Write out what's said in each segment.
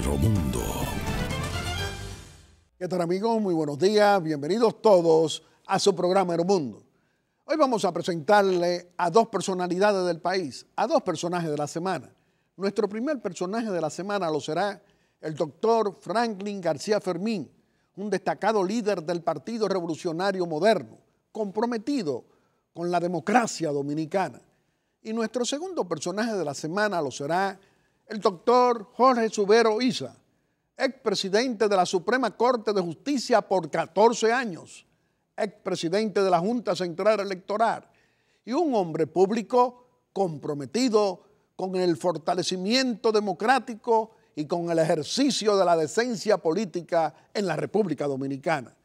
Aeromundo. ¿Qué tal, amigos? Muy buenos días. Bienvenidos todos a su programa Aeromundo. Hoy vamos a presentarle a dos personalidades del país, a dos personajes de la semana. Nuestro primer personaje de la semana lo será el doctor Franklin García Fermín, un destacado líder del Partido Revolucionario Moderno, comprometido con la democracia dominicana. Y nuestro segundo personaje de la semana lo será el doctor Jorge Subero Isa, expresidente de la Suprema Corte de Justicia por 14 años, expresidente de la Junta Central Electoral y un hombre público comprometido con el fortalecimiento democrático y con el ejercicio de la decencia política en la República Dominicana.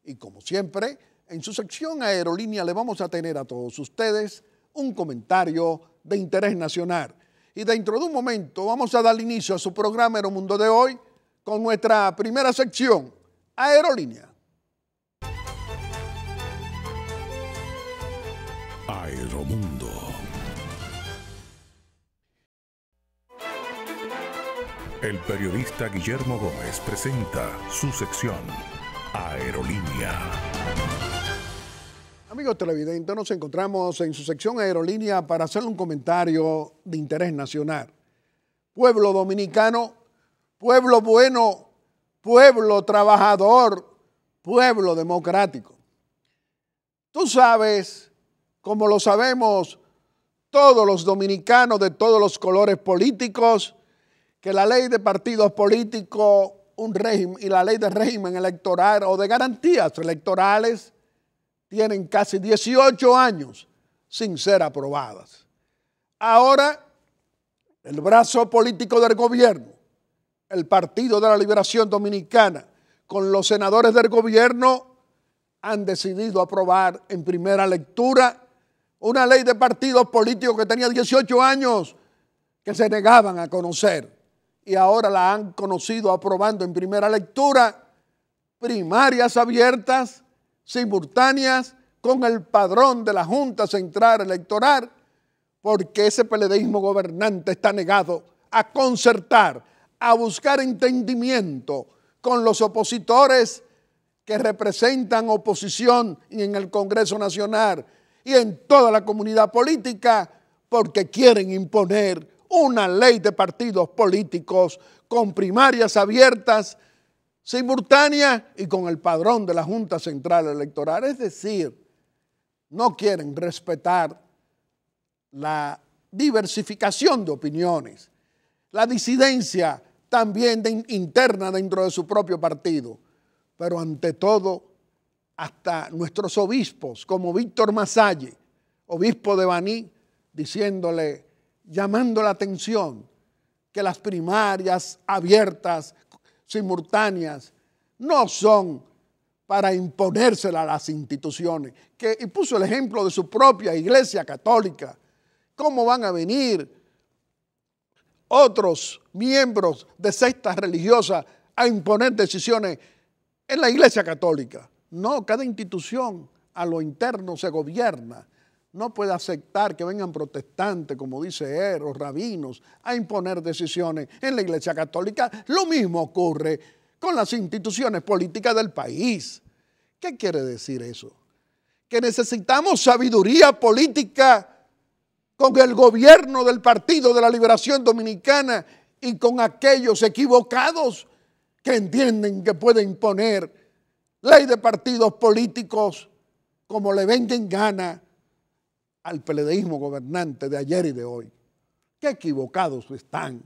Y como siempre, en su sección Aerolínea le vamos a tener a todos ustedes un comentario de interés nacional. Y dentro de un momento vamos a dar inicio a su programa Aeromundo de hoy con nuestra primera sección, Aerolínea. Aeromundo. El periodista Guillermo Gómez presenta su sección, Aerolínea. Amigos televidentes, nos encontramos en su sección Aerolínea para hacerle un comentario de interés nacional. Pueblo dominicano, pueblo bueno, pueblo trabajador, pueblo democrático. Tú sabes, como lo sabemos todos los dominicanos de todos los colores políticos, que la ley de partidos políticos, un régimen y la ley de régimen electoral o de garantías electorales tienen casi 18 años sin ser aprobadas. Ahora, el brazo político del gobierno, el Partido de la Liberación Dominicana, con los senadores del gobierno, han decidido aprobar en primera lectura una ley de partidos políticos que tenía 18 años que se negaban a conocer y ahora la han conocido aprobando en primera lectura, primarias abiertas, simultáneas con el padrón de la Junta Central Electoral, porque ese PLDismo gobernante está negado a concertar, a buscar entendimiento con los opositores que representan oposición y en el Congreso Nacional y en toda la comunidad política, porque quieren imponer una ley de partidos políticos con primarias abiertas, simultánea y con el padrón de la Junta Central Electoral. Es decir, no quieren respetar la diversificación de opiniones, la disidencia también interna dentro de su propio partido, pero ante todo, hasta nuestros obispos, como Víctor Masalle, obispo de Baní, diciéndole, llamando la atención que las primarias abiertas, simultáneas, no son para imponérsela a las instituciones, y puso el ejemplo de su propia Iglesia Católica. ¿Cómo van a venir otros miembros de sectas religiosas a imponer decisiones en la Iglesia Católica? No, cada institución a lo interno se gobierna. No puede aceptar que vengan protestantes, como dice él, o rabinos, a imponer decisiones en la Iglesia Católica. Lo mismo ocurre con las instituciones políticas del país. ¿Qué quiere decir eso? Que necesitamos sabiduría política con el gobierno del Partido de la Liberación Dominicana y con aquellos equivocados que entienden que pueden imponer ley de partidos políticos como le venga en gana al PLDismo gobernante de ayer y de hoy. Qué equivocados están.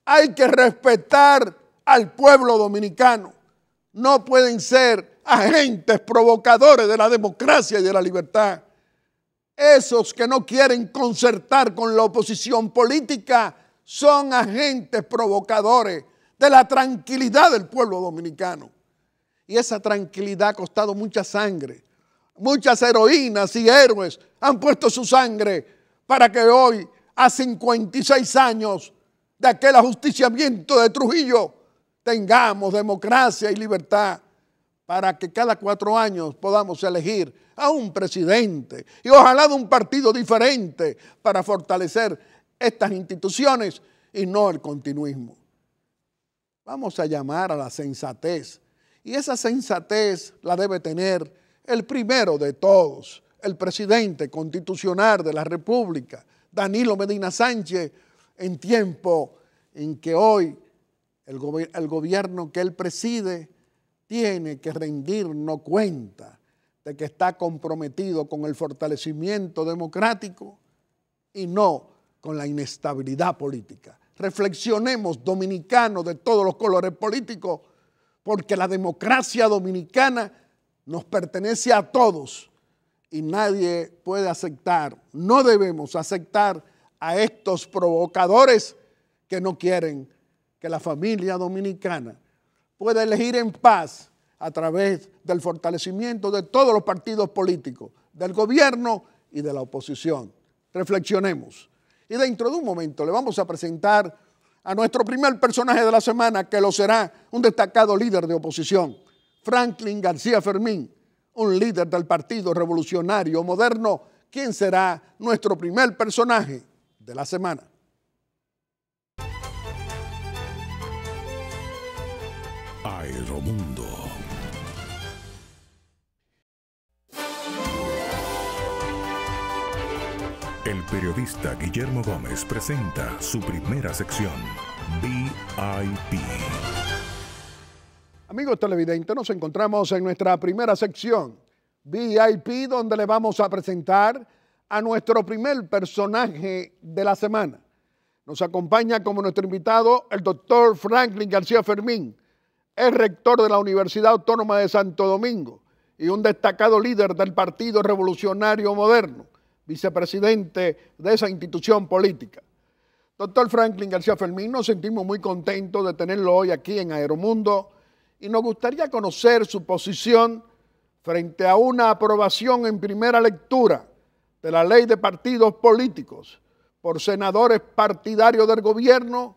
Hay que respetar al pueblo dominicano. No pueden ser agentes provocadores de la democracia y de la libertad. Esos que no quieren concertar con la oposición política son agentes provocadores de la tranquilidad del pueblo dominicano. Y esa tranquilidad ha costado mucha sangre. Muchas heroínas y héroes han puesto su sangre para que hoy, a 56 años de aquel ajusticiamiento de Trujillo, tengamos democracia y libertad, para que cada 4 años podamos elegir a un presidente y ojalá de un partido diferente para fortalecer estas instituciones y no el continuismo. Vamos a llamar a la sensatez. Y esa sensatez la debe tener el primero de todos, el presidente constitucional de la República, Danilo Medina Sánchez, en tiempo en que hoy el gobierno que él preside tiene que rendirnos cuenta de que está comprometido con el fortalecimiento democrático y no con la inestabilidad política. Reflexionemos, dominicanos de todos los colores políticos, porque la democracia dominicana nos pertenece a todos y nadie puede aceptar, no debemos aceptar a estos provocadores que no quieren que la familia dominicana pueda elegir en paz a través del fortalecimiento de todos los partidos políticos, del gobierno y de la oposición. Reflexionemos. Y dentro de un momento le vamos a presentar a nuestro primer personaje de la semana, que lo será un destacado líder de oposición, Franklin García Fermín, un líder del Partido Revolucionario Moderno, quien será nuestro primer personaje de la semana. Aeromundo. El periodista Guillermo Gómez presenta su primera sección, VIP. Amigos televidentes, nos encontramos en nuestra primera sección, VIP, donde le vamos a presentar a nuestro primer personaje de la semana. Nos acompaña como nuestro invitado el doctor Franklin García Fermín, es rector de la Universidad Autónoma de Santo Domingo y un destacado líder del Partido Revolucionario Moderno, vicepresidente de esa institución política. Doctor Franklin García Fermín, nos sentimos muy contentos de tenerlo hoy aquí en Aeromundo y nos gustaría conocer su posición frente a una aprobación en primera lectura de la ley de partidos políticos por senadores partidarios del gobierno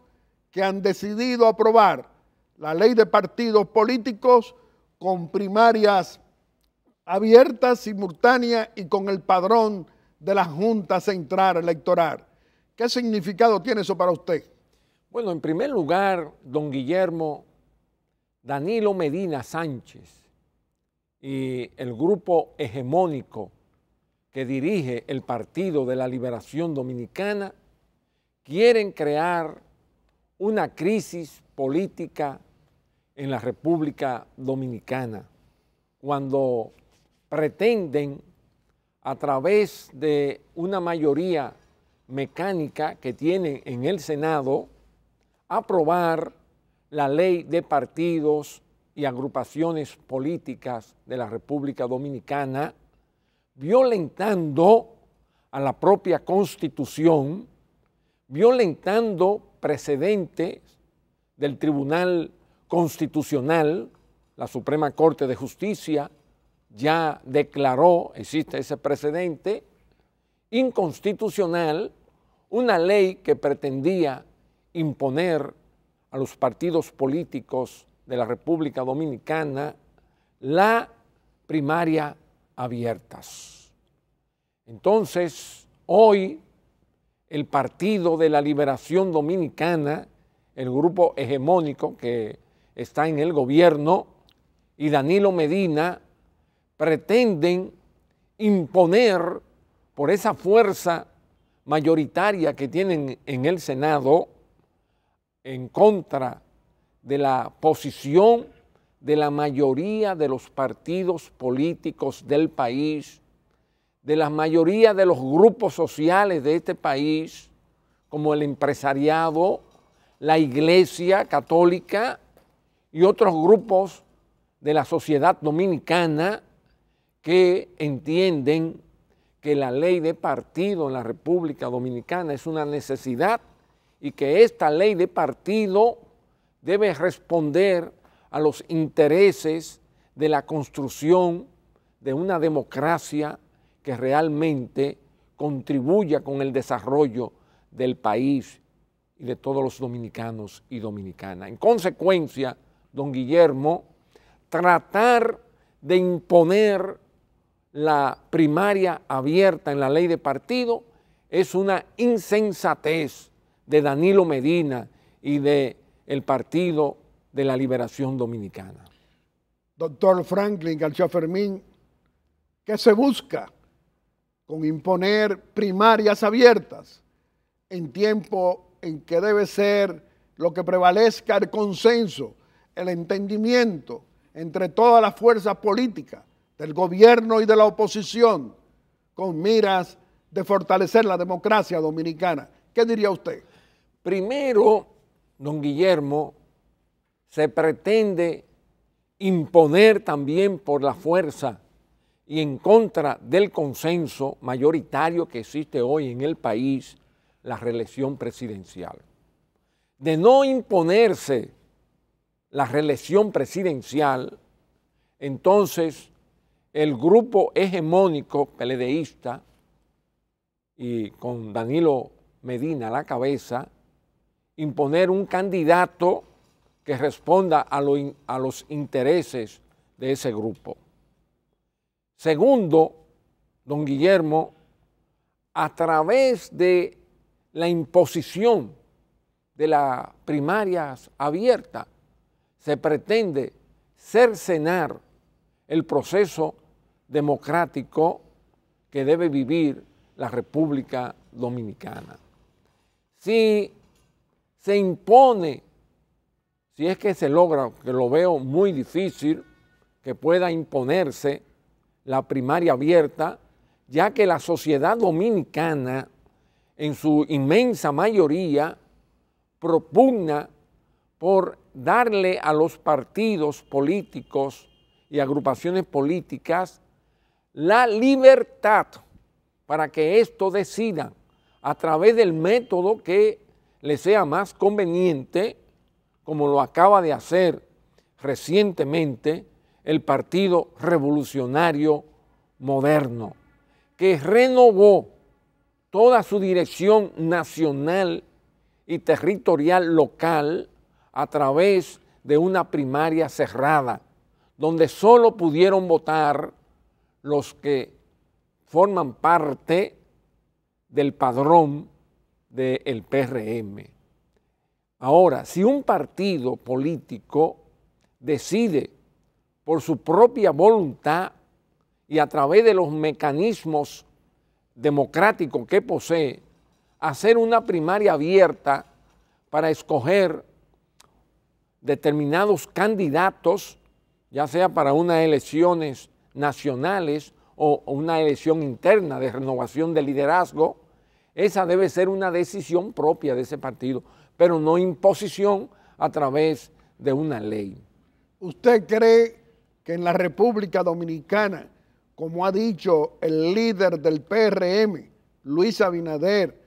que han decidido aprobar la ley de partidos políticos con primarias abiertas, simultáneas y con el padrón de la Junta Central Electoral. ¿Qué significado tiene eso para usted? Bueno, en primer lugar, don Guillermo, Danilo Medina Sánchez y el grupo hegemónico que dirige el Partido de la Liberación Dominicana quieren crear una crisis política en la República Dominicana cuando pretenden, a través de una mayoría mecánica que tienen en el Senado, aprobar la ley de partidos y agrupaciones políticas de la República Dominicana, violentando a la propia Constitución, violentando precedentes del Tribunal Constitucional. La Suprema Corte de Justicia ya declaró, existe ese precedente, inconstitucional, una ley que pretendía imponer a los partidos políticos de la República Dominicana la primaria abiertas. Entonces, hoy el Partido de la Liberación Dominicana, el grupo hegemónico que está en el gobierno, y Danilo Medina pretenden imponer por esa fuerza mayoritaria que tienen en el Senado en contra de la posición de la mayoría de los partidos políticos del país, de la mayoría de los grupos sociales de este país, como el empresariado, la Iglesia Católica y otros grupos de la sociedad dominicana que entienden que la ley de partido en la República Dominicana es una necesidad y que esta ley de partido debe responder a los intereses de la construcción de una democracia que realmente contribuya con el desarrollo del país y de todos los dominicanos y dominicanas. En consecuencia, don Guillermo, tratar de imponer la primaria abierta en la ley de partido es una insensatez de Danilo Medina y del Partido de la liberación dominicana. Doctor Franklin García Fermín, ¿qué se busca con imponer primarias abiertas en tiempo en que debe ser lo que prevalezca el consenso, el entendimiento entre todas las fuerzas políticas del gobierno y de la oposición con miras de fortalecer la democracia dominicana? ¿Qué diría usted? Primero, don Guillermo, se pretende imponer también por la fuerza y en contra del consenso mayoritario que existe hoy en el país, la reelección presidencial. De no imponerse la reelección presidencial, entonces el grupo hegemónico PLDista y con Danilo Medina a la cabeza, imponer un candidato que responda a los intereses de ese grupo. Segundo, don Guillermo, a través de la imposición de las primarias abiertas, se pretende cercenar el proceso democrático que debe vivir la República Dominicana. Si se impone, si es que se logra, que lo veo muy difícil, que pueda imponerse la primaria abierta, ya que la sociedad dominicana, en su inmensa mayoría, propugna por darle a los partidos políticos y agrupaciones políticas la libertad para que esto decidan a través del método que les sea más conveniente, como lo acaba de hacer recientemente el Partido Revolucionario Moderno, que renovó toda su dirección nacional y territorial local a través de una primaria cerrada, donde solo pudieron votar los que forman parte del padrón del PRM. Ahora, si un partido político decide por su propia voluntad y a través de los mecanismos democráticos que posee, hacer una primaria abierta para escoger determinados candidatos, ya sea para unas elecciones nacionales o una elección interna de renovación de liderazgo, esa debe ser una decisión propia de ese partido, pero no imposición a través de una ley. ¿Usted cree que en la República Dominicana, como ha dicho el líder del PRM, Luis Abinader,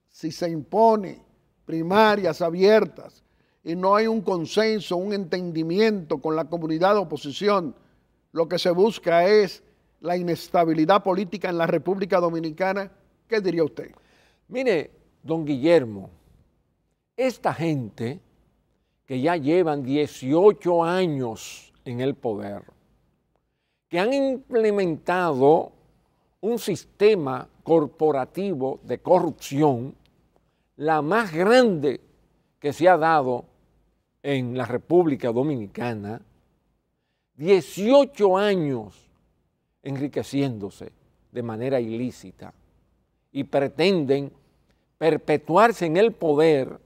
si se impone primarias abiertas y no hay un consenso, un entendimiento con la comunidad de oposición, lo que se busca es la inestabilidad política en la República Dominicana? ¿Qué diría usted? Mire, don Guillermo, esta gente que ya llevan 18 años en el poder, que han implementado un sistema corporativo de corrupción, la más grande que se ha dado en la República Dominicana, 18 años enriqueciéndose de manera ilícita y pretenden perpetuarse en el poder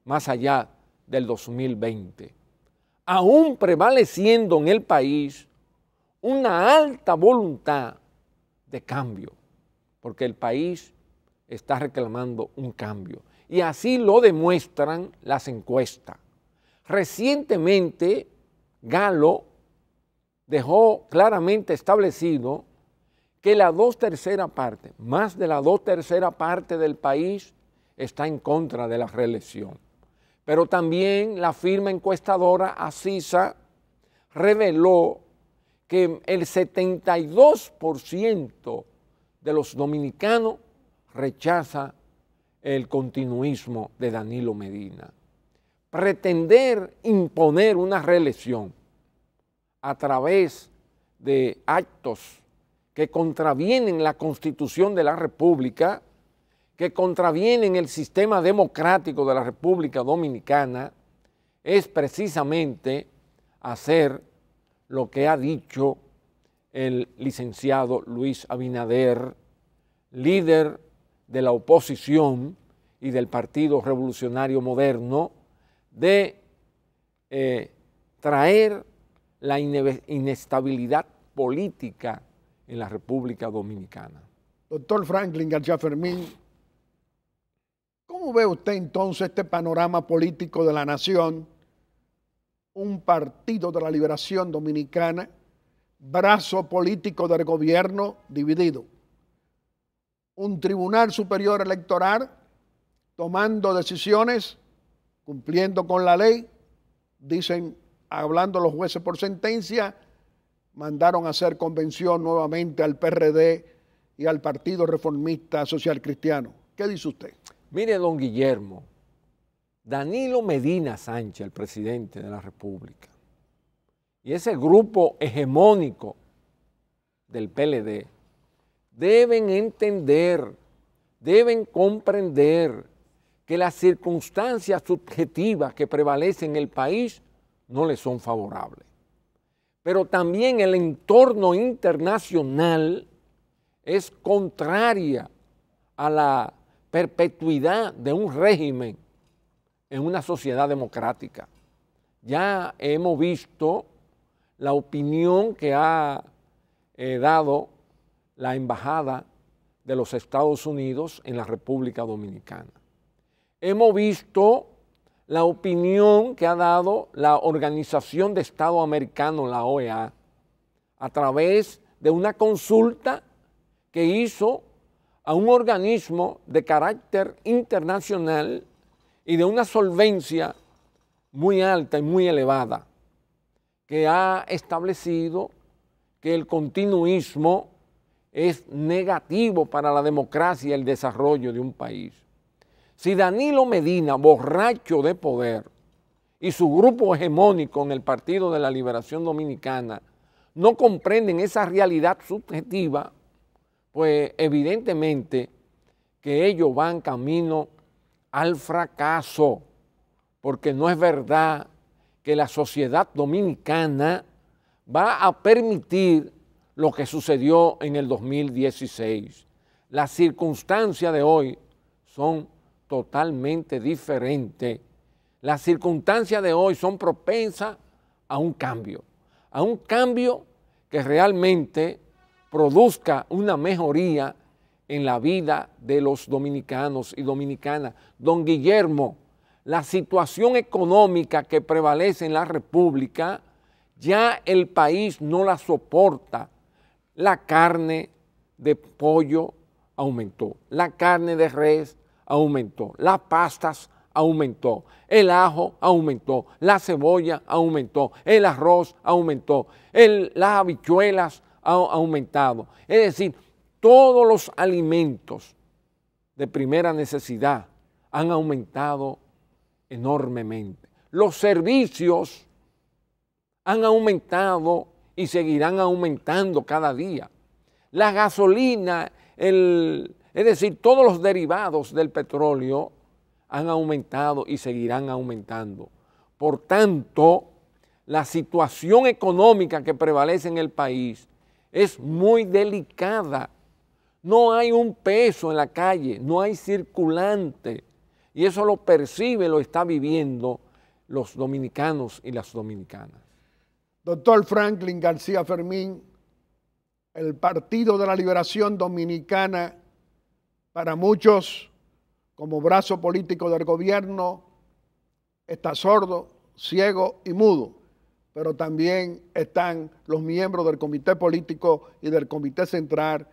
más allá del 2020, aún prevaleciendo en el país una alta voluntad de cambio, porque el país está reclamando un cambio y así lo demuestran las encuestas. Recientemente, Galo dejó claramente establecido que la 2/3 parte, más de la 2/3 parte del país está en contra de la reelección. Pero también la firma encuestadora Asisa reveló que el 72% de los dominicanos rechaza el continuismo de Danilo Medina. Pretender imponer una reelección a través de actos que contravienen la Constitución de la República, que contravienen el sistema democrático de la República Dominicana, es precisamente hacer lo que ha dicho el licenciado Luis Abinader, líder de la oposición y del Partido Revolucionario Moderno, de traer la inestabilidad política en la República Dominicana. Doctor Franklin García Fermín, ¿cómo ve usted entonces este panorama político de la nación? Un Partido de la Liberación Dominicana, brazo político del gobierno dividido. Un Tribunal Superior Electoral tomando decisiones, cumpliendo con la ley, dicen, hablando los jueces por sentencia, mandaron a hacer convención nuevamente al PRD y al Partido Reformista Social Cristiano. ¿Qué dice usted? Mire, don Guillermo, Danilo Medina Sánchez, el presidente de la República, y ese grupo hegemónico del PLD, deben entender, deben comprender que las circunstancias subjetivas que prevalecen en el país no les son favorables. Pero también el entorno internacional es contraria a la perpetuidad de un régimen en una sociedad democrática. Ya hemos visto la opinión que ha dado la Embajada de los Estados Unidos en la República Dominicana. Hemos visto la opinión que ha dado la Organización de Estados Americanos, la OEA, a través de una consulta que hizo a un organismo de carácter internacional y de una solvencia muy alta y muy elevada, que ha establecido que el continuismo es negativo para la democracia y el desarrollo de un país. Si Danilo Medina, borracho de poder, y su grupo hegemónico en el Partido de la Liberación Dominicana no comprenden esa realidad subjetiva, pues evidentemente que ellos van camino al fracaso, porque no es verdad que la sociedad dominicana va a permitir lo que sucedió en el 2016. Las circunstancias de hoy son totalmente diferentes. Las circunstancias de hoy son propensas a un cambio que realmente produzca una mejoría en la vida de los dominicanos y dominicanas. Don Guillermo, la situación económica que prevalece en la República, ya el país no la soporta. La carne de pollo aumentó, la carne de res aumentó, las pastas aumentó, el ajo aumentó, la cebolla aumentó, el arroz aumentó, las habichuelas han aumentado. Es decir, todos los alimentos de primera necesidad han aumentado enormemente. Los servicios han aumentado y seguirán aumentando cada día. La gasolina, es decir, todos los derivados del petróleo han aumentado y seguirán aumentando. Por tanto, la situación económica que prevalece en el país es muy delicada. No hay un peso en la calle, no hay circulante. Y eso lo percibe, lo está viviendo los dominicanos y las dominicanas. Doctor Franklin García Fermín, el Partido de la Liberación Dominicana, para muchos, como brazo político del gobierno, está sordo, ciego y mudo, pero también están los miembros del comité político y del comité central,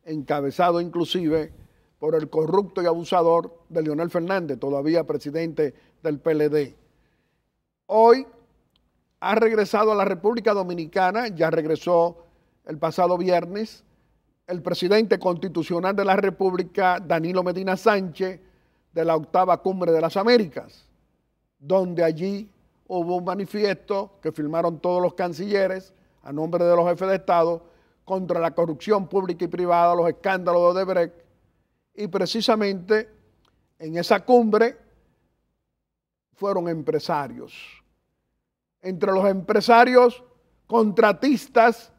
encabezado inclusive por el corrupto y abusador de Leonel Fernández, todavía presidente del PLD. Hoy ha regresado a la República Dominicana, ya regresó el pasado viernes, el presidente constitucional de la República, Danilo Medina Sánchez, de la 8ª Cumbre de las Américas, donde allí hubo un manifiesto que firmaron todos los cancilleres a nombre de los jefes de Estado contra la corrupción pública y privada, los escándalos de Odebrecht, y precisamente en esa cumbre fueron empresarios entre los empresarios contratistas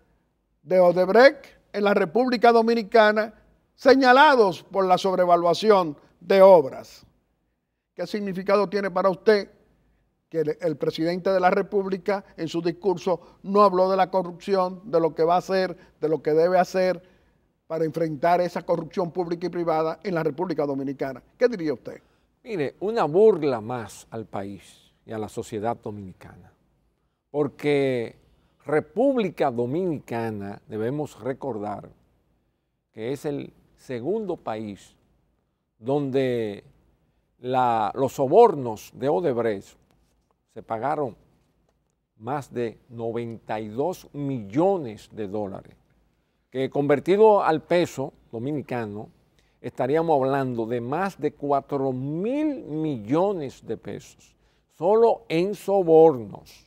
de Odebrecht en la República Dominicana señalados por la sobrevaluación de obras. ¿Qué significado tiene para usted que el presidente de la República en su discurso no habló de la corrupción, de lo que va a hacer, de lo que debe hacer para enfrentar esa corrupción pública y privada en la República Dominicana? ¿Qué diría usted? Mire, una burla más al país y a la sociedad dominicana, porque República Dominicana, debemos recordar que es el segundo país donde los sobornos de Odebrecht se pagaron más de 92 millones de dólares, que convertido al peso dominicano, estaríamos hablando de más de 4.000 millones de pesos, solo en sobornos.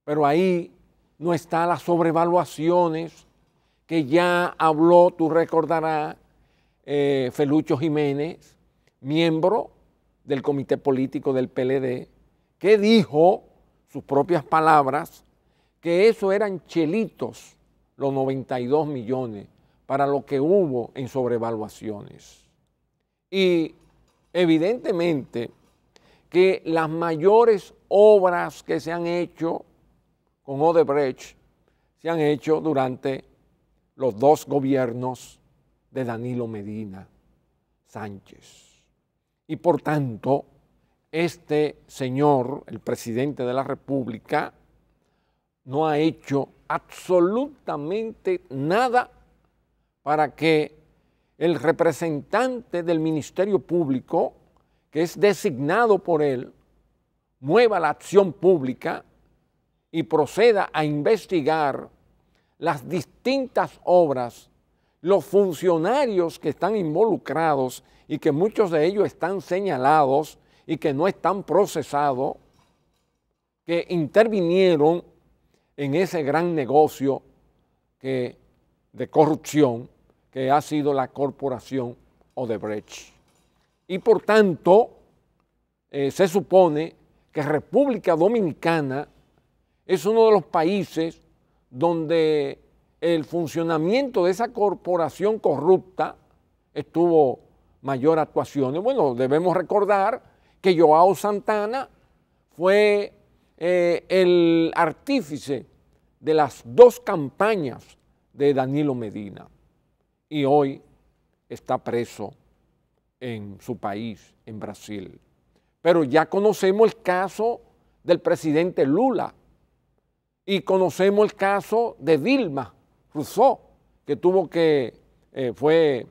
Pero ahí no están las sobrevaluaciones que ya habló, tú recordarás, Felucho Jiménez, miembro del comité político del PLD, que dijo, sus propias palabras, que eso eran chelitos, los 92 millones, para lo que hubo en sobrevaluaciones. Y evidentemente que las mayores obras que se han hecho con Odebrecht se han hecho durante los dos gobiernos de Danilo Medina Sánchez. Y por tanto, este señor, el presidente de la República, no ha hecho absolutamente nada para que el representante del Ministerio Público, que es designado por él, mueva la acción pública y proceda a investigar las distintas obras, los funcionarios que están involucrados y que muchos de ellos están señalados y que no están procesados, que intervinieron en ese gran negocio de corrupción que ha sido la corporación Odebrecht. Y por tanto, se supone que República Dominicana es uno de los países donde el funcionamiento de esa corporación corrupta estuvo mayor actuación. Bueno, debemos recordar que Joao Santana fue el artífice de las dos campañas de Danilo Medina y hoy está preso en su país, en Brasil. Pero ya conocemos el caso del presidente Lula y conocemos el caso de Dilma Rousseff, que fue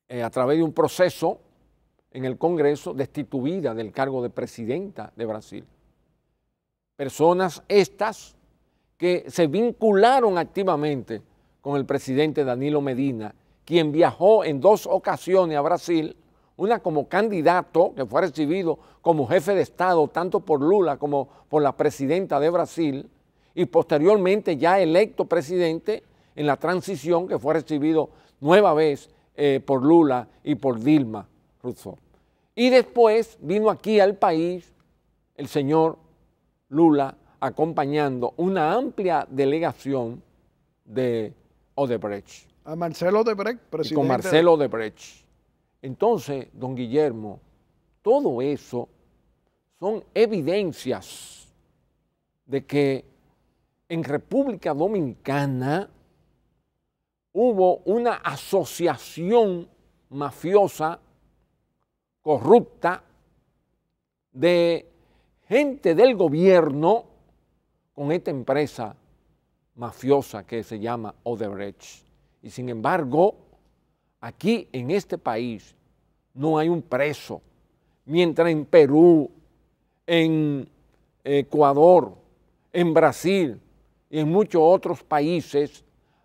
a través de un proceso en el Congreso destituida del cargo de presidenta de Brasil. Personas estas que se vincularon activamente con el presidente Danilo Medina, quien viajó en dos ocasiones a Brasil, una como candidato que fue recibido como jefe de Estado tanto por Lula como por la presidenta de Brasil, y posteriormente ya electo presidente en la transición que fue recibido nueva vez por Lula y por Dilma Rousseff. Y después vino aquí al país el señor Lula acompañando una amplia delegación de Odebrecht. A Marcelo Odebrecht, presidente. Y con Marcelo Odebrecht. Entonces, don Guillermo, todo eso son evidencias de que en República Dominicana hubo una asociación mafiosa, corrupta, de gente del gobierno con esta empresa mafiosa que se llama Odebrecht. Y sin embargo, aquí en este país no hay un preso, mientras en Perú, en Ecuador, en Brasil y en muchos otros países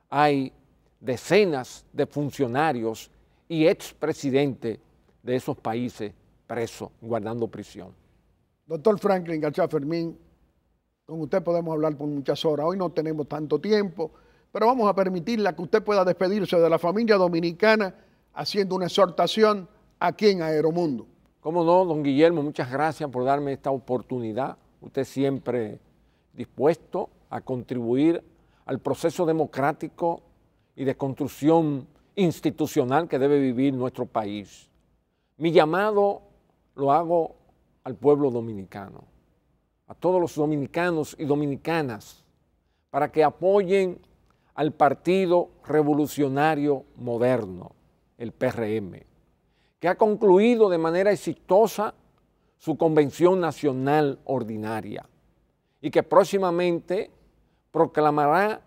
hay decenas de funcionarios y expresidentes de esos países presos, guardando prisión. Doctor Franklin García Fermín, con usted podemos hablar por muchas horas. Hoy no tenemos tanto tiempo, pero vamos a permitirle que usted pueda despedirse de la familia dominicana haciendo una exhortación aquí en Aeromundo. Cómo no, don Guillermo, muchas gracias por darme esta oportunidad. usted siempre dispuesto a contribuir al proceso democrático y de construcción institucional que debe vivir nuestro país. Mi llamado lo hago al pueblo dominicano, a todos los dominicanos y dominicanas, para que apoyen al Partido Revolucionario Moderno, el PRM, que ha concluido de manera exitosa su convención nacional ordinaria y que próximamente proclamará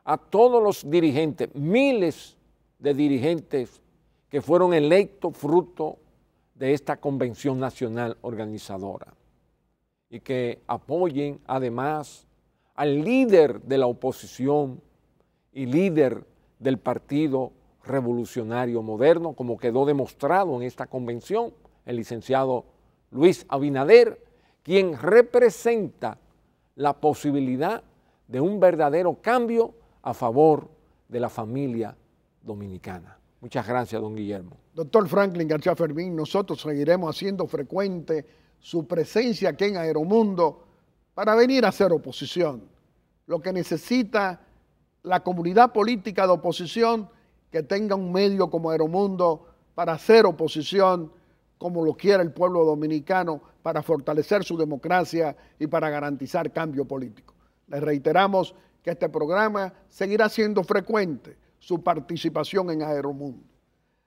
a todos los dirigentes, miles de dirigentes que fueron electos fruto de esta convención nacional organizadora, y que apoyen además al líder de la oposición y líder del Partido Revolucionario Moderno, como quedó demostrado en esta convención, el licenciado Luis Abinader, quien representa la posibilidad de un verdadero cambio a favor de la familia dominicana. Muchas gracias, don Guillermo. Doctor Franklin García Fermín, nosotros seguiremos haciendo frecuente su presencia aquí en Aeromundo para venir a hacer oposición. Lo que necesita la comunidad política de oposición, que tenga un medio como Aeromundo para hacer oposición como lo quiere el pueblo dominicano, para fortalecer su democracia y para garantizar cambio político. Les reiteramos que este programa seguirá siendo frecuente su participación en Aeromundo.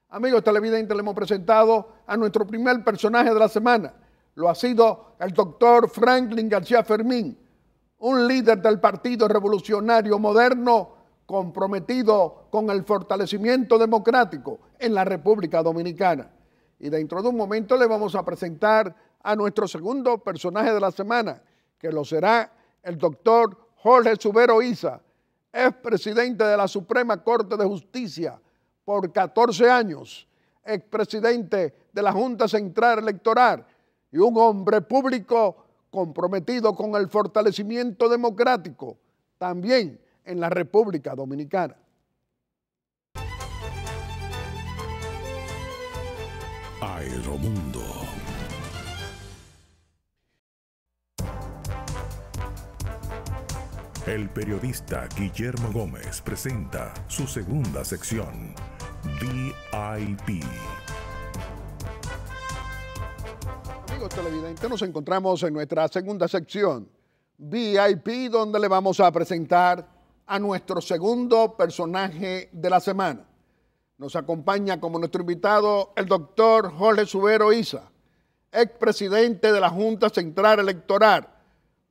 Amigos televidentes, le hemos presentado a nuestro primer personaje de la semana. Lo ha sido el doctor Franklin García Fermín, un líder del Partido Revolucionario Moderno comprometido con el fortalecimiento democrático en la República Dominicana. Y dentro de un momento le vamos a presentar a nuestro segundo personaje de la semana, que lo será el doctor Jorge Subero Isa, expresidente de la Suprema Corte de Justicia por 14 años, expresidente de la Junta Central Electoral y un hombre público comprometido con el fortalecimiento democrático también en la República Dominicana. Aeromundo. El periodista Guillermo Gómez presenta su segunda sección, VIP. Amigos televidentes, nos encontramos en nuestra segunda sección, VIP, donde le vamos a presentar a nuestro segundo personaje de la semana. Nos acompaña como nuestro invitado el doctor Jorge Subero Isa, expresidente de la Junta Central Electoral,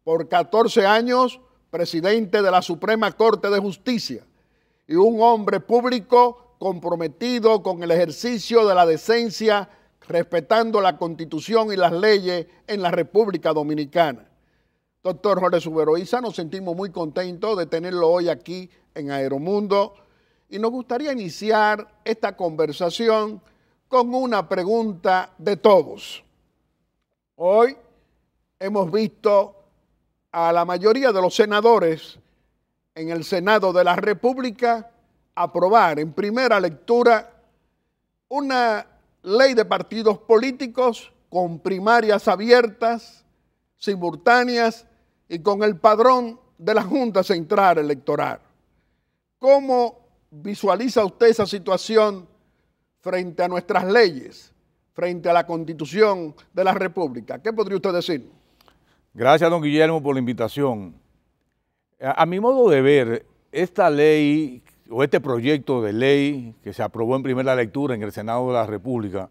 por 14 años presidente de la Suprema Corte de Justicia y un hombre público comprometido con el ejercicio de la decencia, respetando la Constitución y las leyes en la República Dominicana. Doctor Jorge Subero Isa, nos sentimos muy contentos de tenerlo hoy aquí en Aeromundo y nos gustaría iniciar esta conversación con una pregunta de todos. Hoy hemos visto a la mayoría de los senadores en el Senado de la República aprobar en primera lectura una ley de partidos políticos con primarias abiertas, simultáneas y con el padrón de la Junta Central Electoral. ¿Cómo visualiza usted esa situación frente a nuestras leyes, frente a la Constitución de la República? ¿Qué podría usted decir? Gracias, don Guillermo, por la invitación. A mi modo de ver, esta ley o este proyecto de ley que se aprobó en primera lectura en el Senado de la República,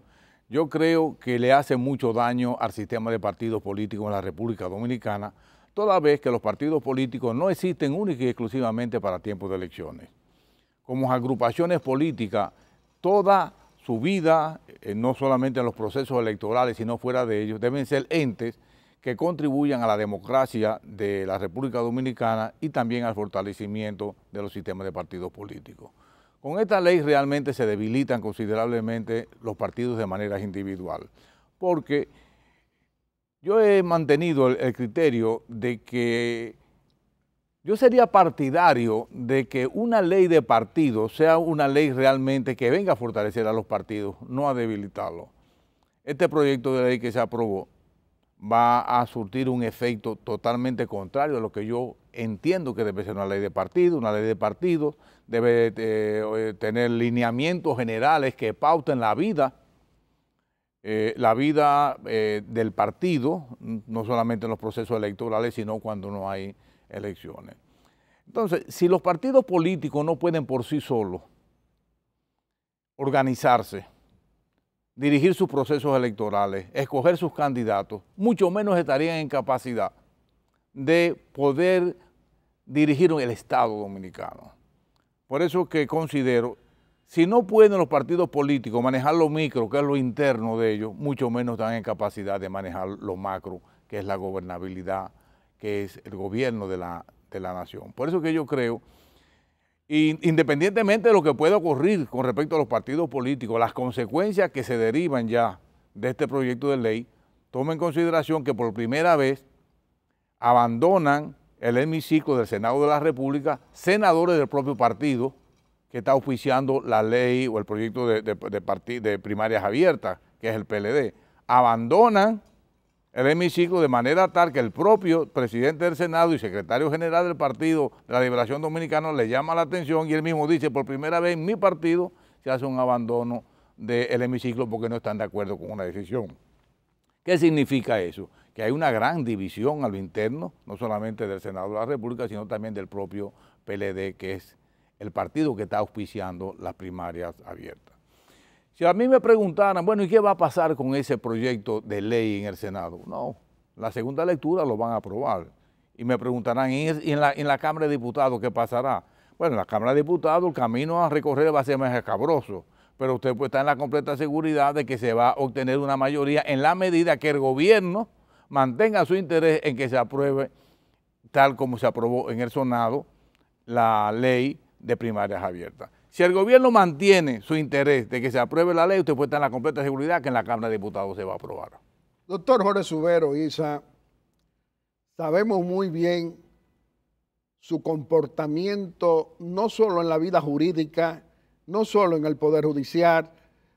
yo creo que le hace mucho daño al sistema de partidos políticos en la República Dominicana, toda vez que los partidos políticos no existen única y exclusivamente para tiempos de elecciones. Como agrupaciones políticas, toda su vida, no solamente en los procesos electorales, sino fuera de ellos, deben ser entes que contribuyan a la democracia de la República Dominicana y también al fortalecimiento de los sistemas de partidos políticos. Con esta ley realmente se debilitan considerablemente los partidos de manera individual, porque yo he mantenido el criterio de que yo sería partidario de que una ley de partidos sea una ley realmente que venga a fortalecer a los partidos, no a debilitarlos. Este proyecto de ley que se aprobó va a surtir un efecto totalmente contrario a lo que yo entiendo que debe ser una ley de partido. Una ley de partido debe tener lineamientos generales que pauten la vida del partido, no solamente en los procesos electorales, sino cuando no hay elecciones. Entonces, si los partidos políticos no pueden por sí solos organizarse, dirigir sus procesos electorales, escoger sus candidatos, mucho menos estarían en capacidad de poder dirigir el Estado dominicano. Por eso que considero, si no pueden los partidos políticos manejar lo micro, que es lo interno de ellos, mucho menos están en capacidad de manejar lo macro, que es la gobernabilidad, que es el gobierno de la nación. Por eso que yo creo, independientemente de lo que pueda ocurrir con respecto a los partidos políticos, las consecuencias que se derivan ya de este proyecto de ley, toma en consideración que por primera vez abandonan el hemiciclo del Senado de la República senadores del propio partido que está auspiciando la ley o el proyecto de primarias abiertas, que es el PLD. Abandonan el hemiciclo de manera tal que el propio presidente del Senado y secretario general del Partido de la Liberación Dominicana le llama la atención y él mismo dice, por primera vez en mi partido se hace un abandono del hemiciclo porque no están de acuerdo con una decisión. ¿Qué significa eso? Que hay una gran división a lo interno, no solamente del Senado de la República, sino también del propio PLD, que es el partido que está auspiciando las primarias abiertas. Si a mí me preguntaran, bueno, ¿y qué va a pasar con ese proyecto de ley en el Senado? No, la segunda lectura lo van a aprobar. Y me preguntarán, ¿y en la Cámara de Diputados qué pasará? Bueno, en la Cámara de Diputados el camino a recorrer va a ser más escabroso, pero usted puede estar en la completa seguridad de que se va a obtener una mayoría en la medida que el gobierno mantenga su interés en que se apruebe, tal como se aprobó en el Senado, la ley de primarias abiertas. Si el gobierno mantiene su interés de que se apruebe la ley, usted puede estar en la completa seguridad que en la Cámara de Diputados se va a aprobar. Doctor Jorge Subero, Isa, sabemos muy bien su comportamiento no solo en la vida jurídica, no solo en el Poder Judicial,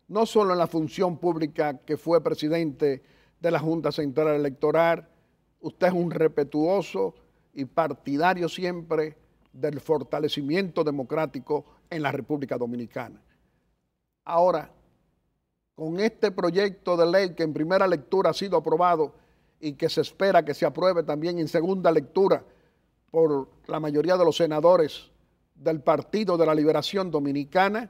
no solo en la función pública que fue presidente de la Junta Central Electoral. Usted es un respetuoso y partidario siempre del fortalecimiento democrático en la República Dominicana. Ahora, con este proyecto de ley que en primera lectura ha sido aprobado y que se espera que se apruebe también en segunda lectura por la mayoría de los senadores del Partido de la Liberación Dominicana,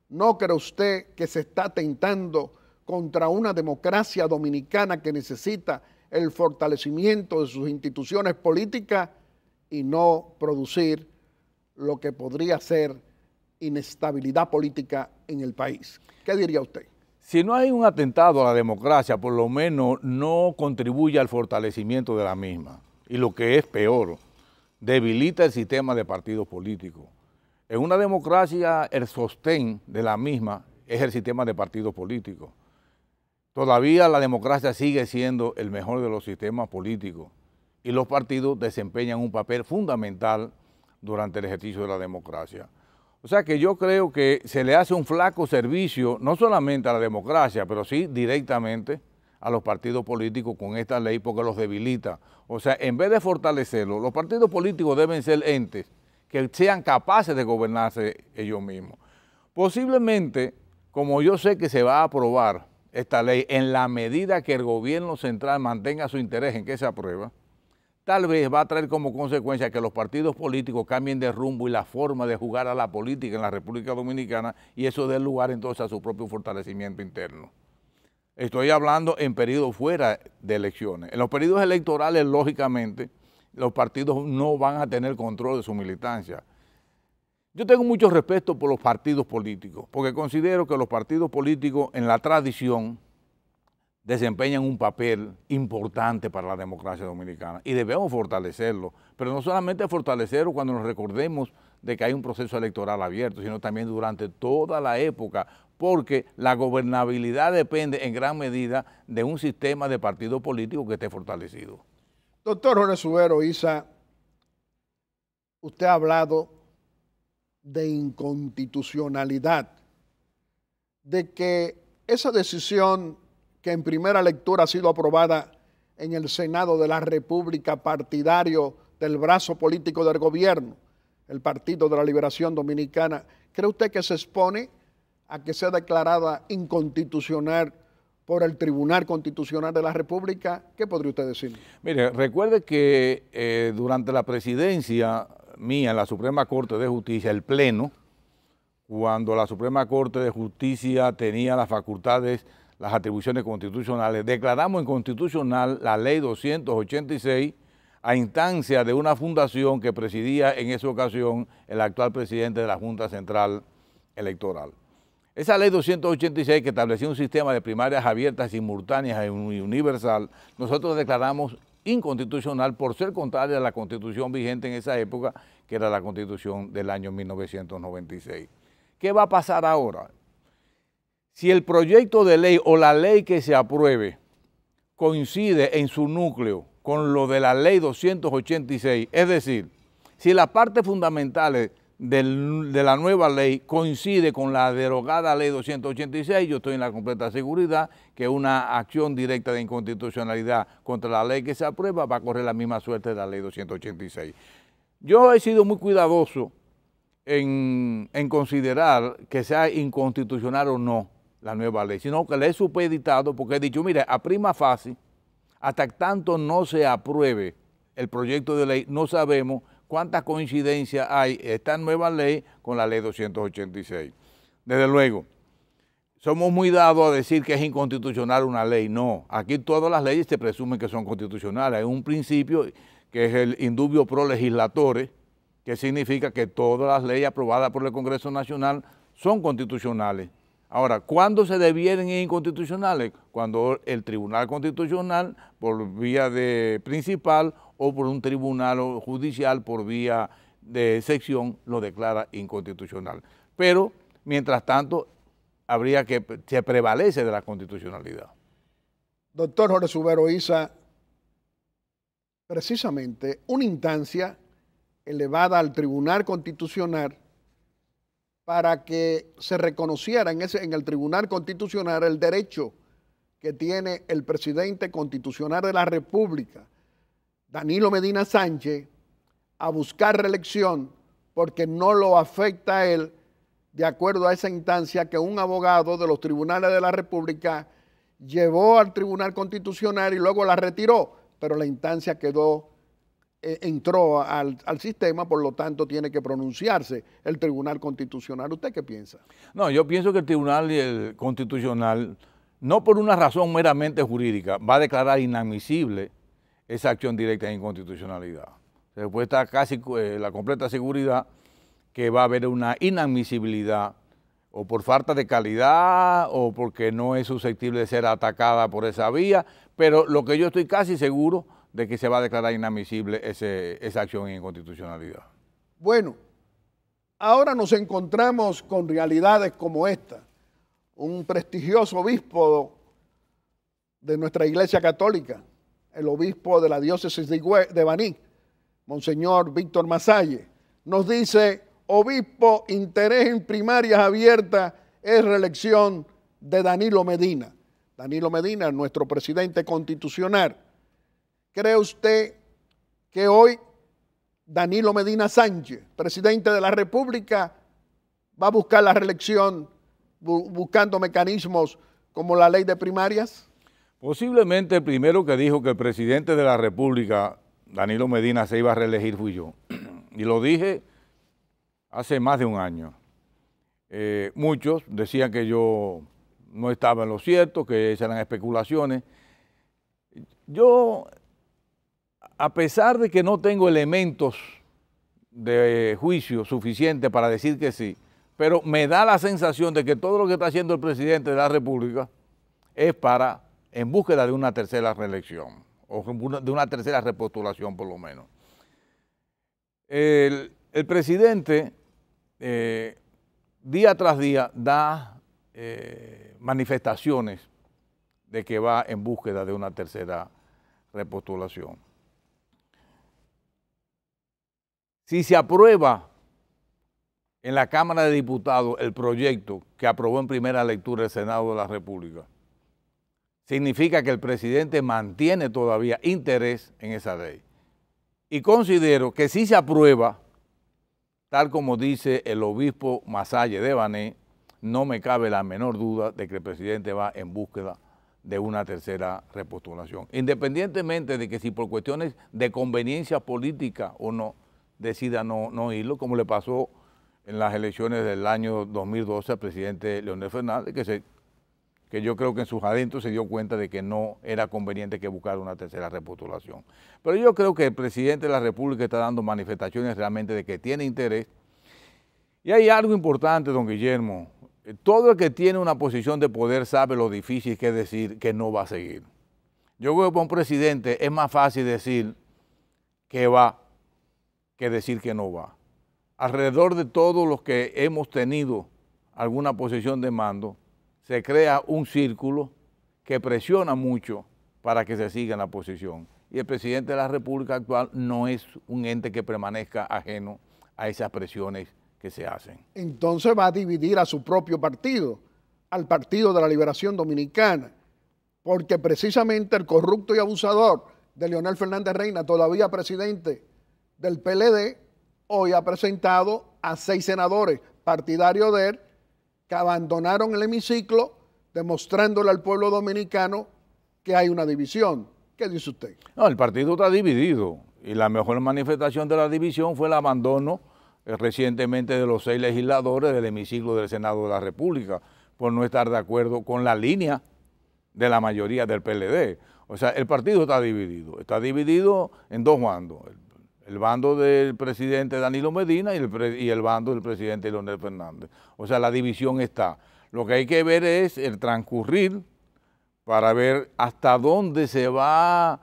¿no cree usted que se está atentando contra una democracia dominicana que necesita el fortalecimiento de sus instituciones políticas y no producir lo que podría ser inestabilidad política en el país? ¿Qué diría usted? Si no hay un atentado a la democracia, por lo menos no contribuye al fortalecimiento de la misma. Y lo que es peor, debilita el sistema de partidos políticos. En una democracia, el sostén de la misma es el sistema de partidos políticos. Todavía la democracia sigue siendo el mejor de los sistemas políticos y los partidos desempeñan un papel fundamental durante el ejercicio de la democracia. O sea que yo creo que se le hace un flaco servicio no solamente a la democracia, pero sí directamente a los partidos políticos con esta ley porque los debilita. O sea, en vez de fortalecerlos, los partidos políticos deben ser entes que sean capaces de gobernarse ellos mismos. Posiblemente, como yo sé que se va a aprobar esta ley en la medida que el gobierno central mantenga su interés en que se aprueba, tal vez va a traer como consecuencia que los partidos políticos cambien de rumbo y la forma de jugar a la política en la República Dominicana y eso dé lugar entonces a su propio fortalecimiento interno. Estoy hablando en periodos fuera de elecciones. En los periodos electorales, lógicamente, los partidos no van a tener control de su militancia. Yo tengo mucho respeto por los partidos políticos, porque considero que los partidos políticos en la tradición desempeñan un papel importante para la democracia dominicana y debemos fortalecerlo, pero no solamente fortalecerlo cuando nos recordemos de que hay un proceso electoral abierto, sino también durante toda la época, porque la gobernabilidad depende en gran medida de un sistema de partidos políticos que esté fortalecido. Doctor Jorge Subero, Isa, usted ha hablado de inconstitucionalidad, de que esa decisión que en primera lectura ha sido aprobada en el Senado de la República, partidario del brazo político del gobierno, el Partido de la Liberación Dominicana, ¿cree usted que se expone a que sea declarada inconstitucional por el Tribunal Constitucional de la República? ¿Qué podría usted decir? Mire, recuerde que durante la presidencia mía en la Suprema Corte de Justicia, el Pleno, cuando la Suprema Corte de Justicia tenía las facultades, las atribuciones constitucionales, declaramos inconstitucional la Ley 286 a instancia de una fundación que presidía en esa ocasión el actual presidente de la Junta Central Electoral. Esa Ley 286, que establecía un sistema de primarias abiertas, simultáneas y universal, nosotros declaramos inconstitucional por ser contraria a la Constitución vigente en esa época, que era la Constitución del año 1996. ¿Qué va a pasar ahora? Si el proyecto de ley o la ley que se apruebe coincide en su núcleo con lo de la Ley 286, es decir, si las partes fundamentales de la nueva ley coincide con la derogada Ley 286, yo estoy en la completa seguridad que una acción directa de inconstitucionalidad contra la ley que se aprueba va a correr la misma suerte de la Ley 286. Yo he sido muy cuidadoso en considerar que sea inconstitucional o no la nueva ley, sino que la he supeditado porque he dicho, mire, a prima facie, hasta tanto no se apruebe el proyecto de ley, no sabemos cuánta coincidencia hay esta nueva ley con la Ley 286. Desde luego, somos muy dados a decir que es inconstitucional una ley. No, aquí todas las leyes se presumen que son constitucionales. Hay un principio que es el indubio pro legislatore, que significa que todas las leyes aprobadas por el Congreso Nacional son constitucionales. Ahora, ¿cuándo se devienen inconstitucionales? Cuando el Tribunal Constitucional, por vía de principal, o por un tribunal judicial, por vía de sección, lo declara inconstitucional. Pero, mientras tanto, habría que se prevalece de la constitucionalidad. Doctor Jorge Subero Isa, precisamente una instancia elevada al Tribunal Constitucional para que se reconociera en el Tribunal Constitucional el derecho que tiene el presidente constitucional de la República, Danilo Medina Sánchez, a buscar reelección porque no lo afecta a él, de acuerdo a esa instancia que un abogado de los tribunales de la República llevó al Tribunal Constitucional y luego la retiró, pero la instancia entró al sistema, por lo tanto tiene que pronunciarse el Tribunal Constitucional. ¿Usted qué piensa? No, yo pienso que el Tribunal Constitucional, no por una razón meramente jurídica, va a declarar inadmisible esa acción directa de inconstitucionalidad. Se puede estar casi la completa seguridad que va a haber una inadmisibilidad o por falta de calidad o porque no es susceptible de ser atacada por esa vía, pero lo que yo estoy casi seguro de que se va a declarar inadmisible esa acción de inconstitucionalidad. Bueno, ahora nos encontramos con realidades como esta. Un prestigioso obispo de nuestra Iglesia Católica, el obispo de la diócesis de Baní, Monseñor Víctor Masalle, nos dice: obispo, interés en primarias abiertas es reelección de Danilo Medina. Danilo Medina, nuestro presidente constitucional. ¿Cree usted que hoy Danilo Medina Sánchez, presidente de la República, va a buscar la reelección buscando mecanismos como la ley de primarias? Posiblemente el primero que dijo que el presidente de la República, Danilo Medina, se iba a reelegir fui yo. Y lo dije hace más de un año. Muchos decían que yo no estaba en lo cierto, que esas eran especulaciones. Yo, a pesar de que no tengo elementos de juicio suficientes para decir que sí, pero me da la sensación de que todo lo que está haciendo el presidente de la República es en búsqueda de una tercera reelección, o de una tercera repostulación por lo menos. El presidente día tras día da manifestaciones de que va en búsqueda de una tercera repostulación. Si se aprueba en la Cámara de Diputados el proyecto que aprobó en primera lectura el Senado de la República, significa que el presidente mantiene todavía interés en esa ley. Y considero que si se aprueba, tal como dice el obispo Masalle de Baní, no me cabe la menor duda de que el presidente va en búsqueda de una tercera repostulación. Independientemente de que si por cuestiones de conveniencia política o no, decida no irlo, como le pasó en las elecciones del año 2012 al presidente Leonel Fernández, que yo creo que en sus adentros se dio cuenta de que no era conveniente que buscara una tercera repostulación. Pero yo creo que el presidente de la República está dando manifestaciones realmente de que tiene interés. Y hay algo importante, don Guillermo. Todo el que tiene una posición de poder sabe lo difícil que es decir que no va a seguir. Yo creo que para un presidente es más fácil decir que va que decir que no va. Alrededor de todos los que hemos tenido alguna posición de mando, se crea un círculo que presiona mucho para que se siga en la posición. Y el presidente de la República actual no es un ente que permanezca ajeno a esas presiones que se hacen. Entonces va a dividir a su propio partido, al Partido de la Liberación Dominicana, porque precisamente el corrupto y abusador de Leonel Fernández Reina, todavía presidente del PLD, hoy ha presentado a 6 senadores partidarios de él que abandonaron el hemiciclo, demostrándole al pueblo dominicano que hay una división. ¿Qué dice usted? No, el partido está dividido y la mejor manifestación de la división fue el abandono recientemente de los 6 legisladores del hemiciclo del Senado de la República por no estar de acuerdo con la línea de la mayoría del PLD. O sea, el partido está dividido en 2 bandos. El bando del presidente Danilo Medina y el bando del presidente Leonel Fernández. O sea, la división está. Lo que hay que ver es el transcurrir para ver hasta dónde se va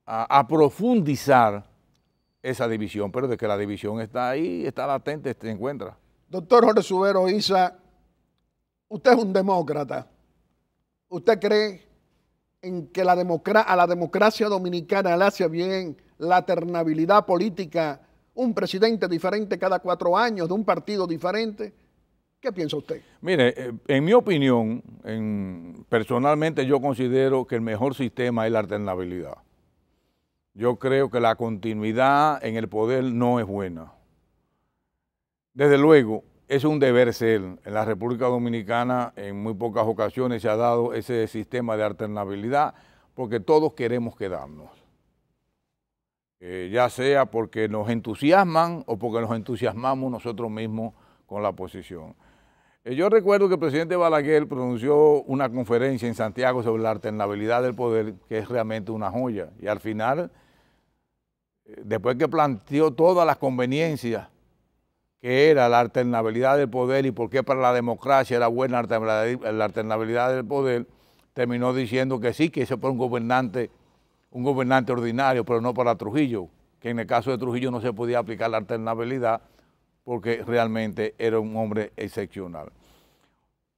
a profundizar esa división, pero de que la división está ahí, está latente, se encuentra. Doctor Jorge Subero Isa, usted es un demócrata. ¿Usted cree en que a la democracia dominicana le hace bien la alternabilidad política, un presidente diferente cada 4 años, de un partido diferente? ¿Qué piensa usted? Mire, en mi opinión, personalmente yo considero que el mejor sistema es la alternabilidad. Yo creo que la continuidad en el poder no es buena. Desde luego, es un deber ser. En la República Dominicana en muy pocas ocasiones se ha dado ese sistema de alternabilidad porque todos queremos quedarnos. Ya sea porque nos entusiasman o porque nos entusiasmamos nosotros mismos con la posición. Yo recuerdo que el presidente Balaguer pronunció una conferencia en Santiago sobre la alternabilidad del poder, que es realmente una joya. Y al final, después que planteó todas las conveniencias que era la alternabilidad del poder y por qué para la democracia era buena la alternabilidad del poder, terminó diciendo que sí, que ese fue un gobernante ordinario, pero no para Trujillo, que en el caso de Trujillo no se podía aplicar la alternabilidad porque realmente era un hombre excepcional.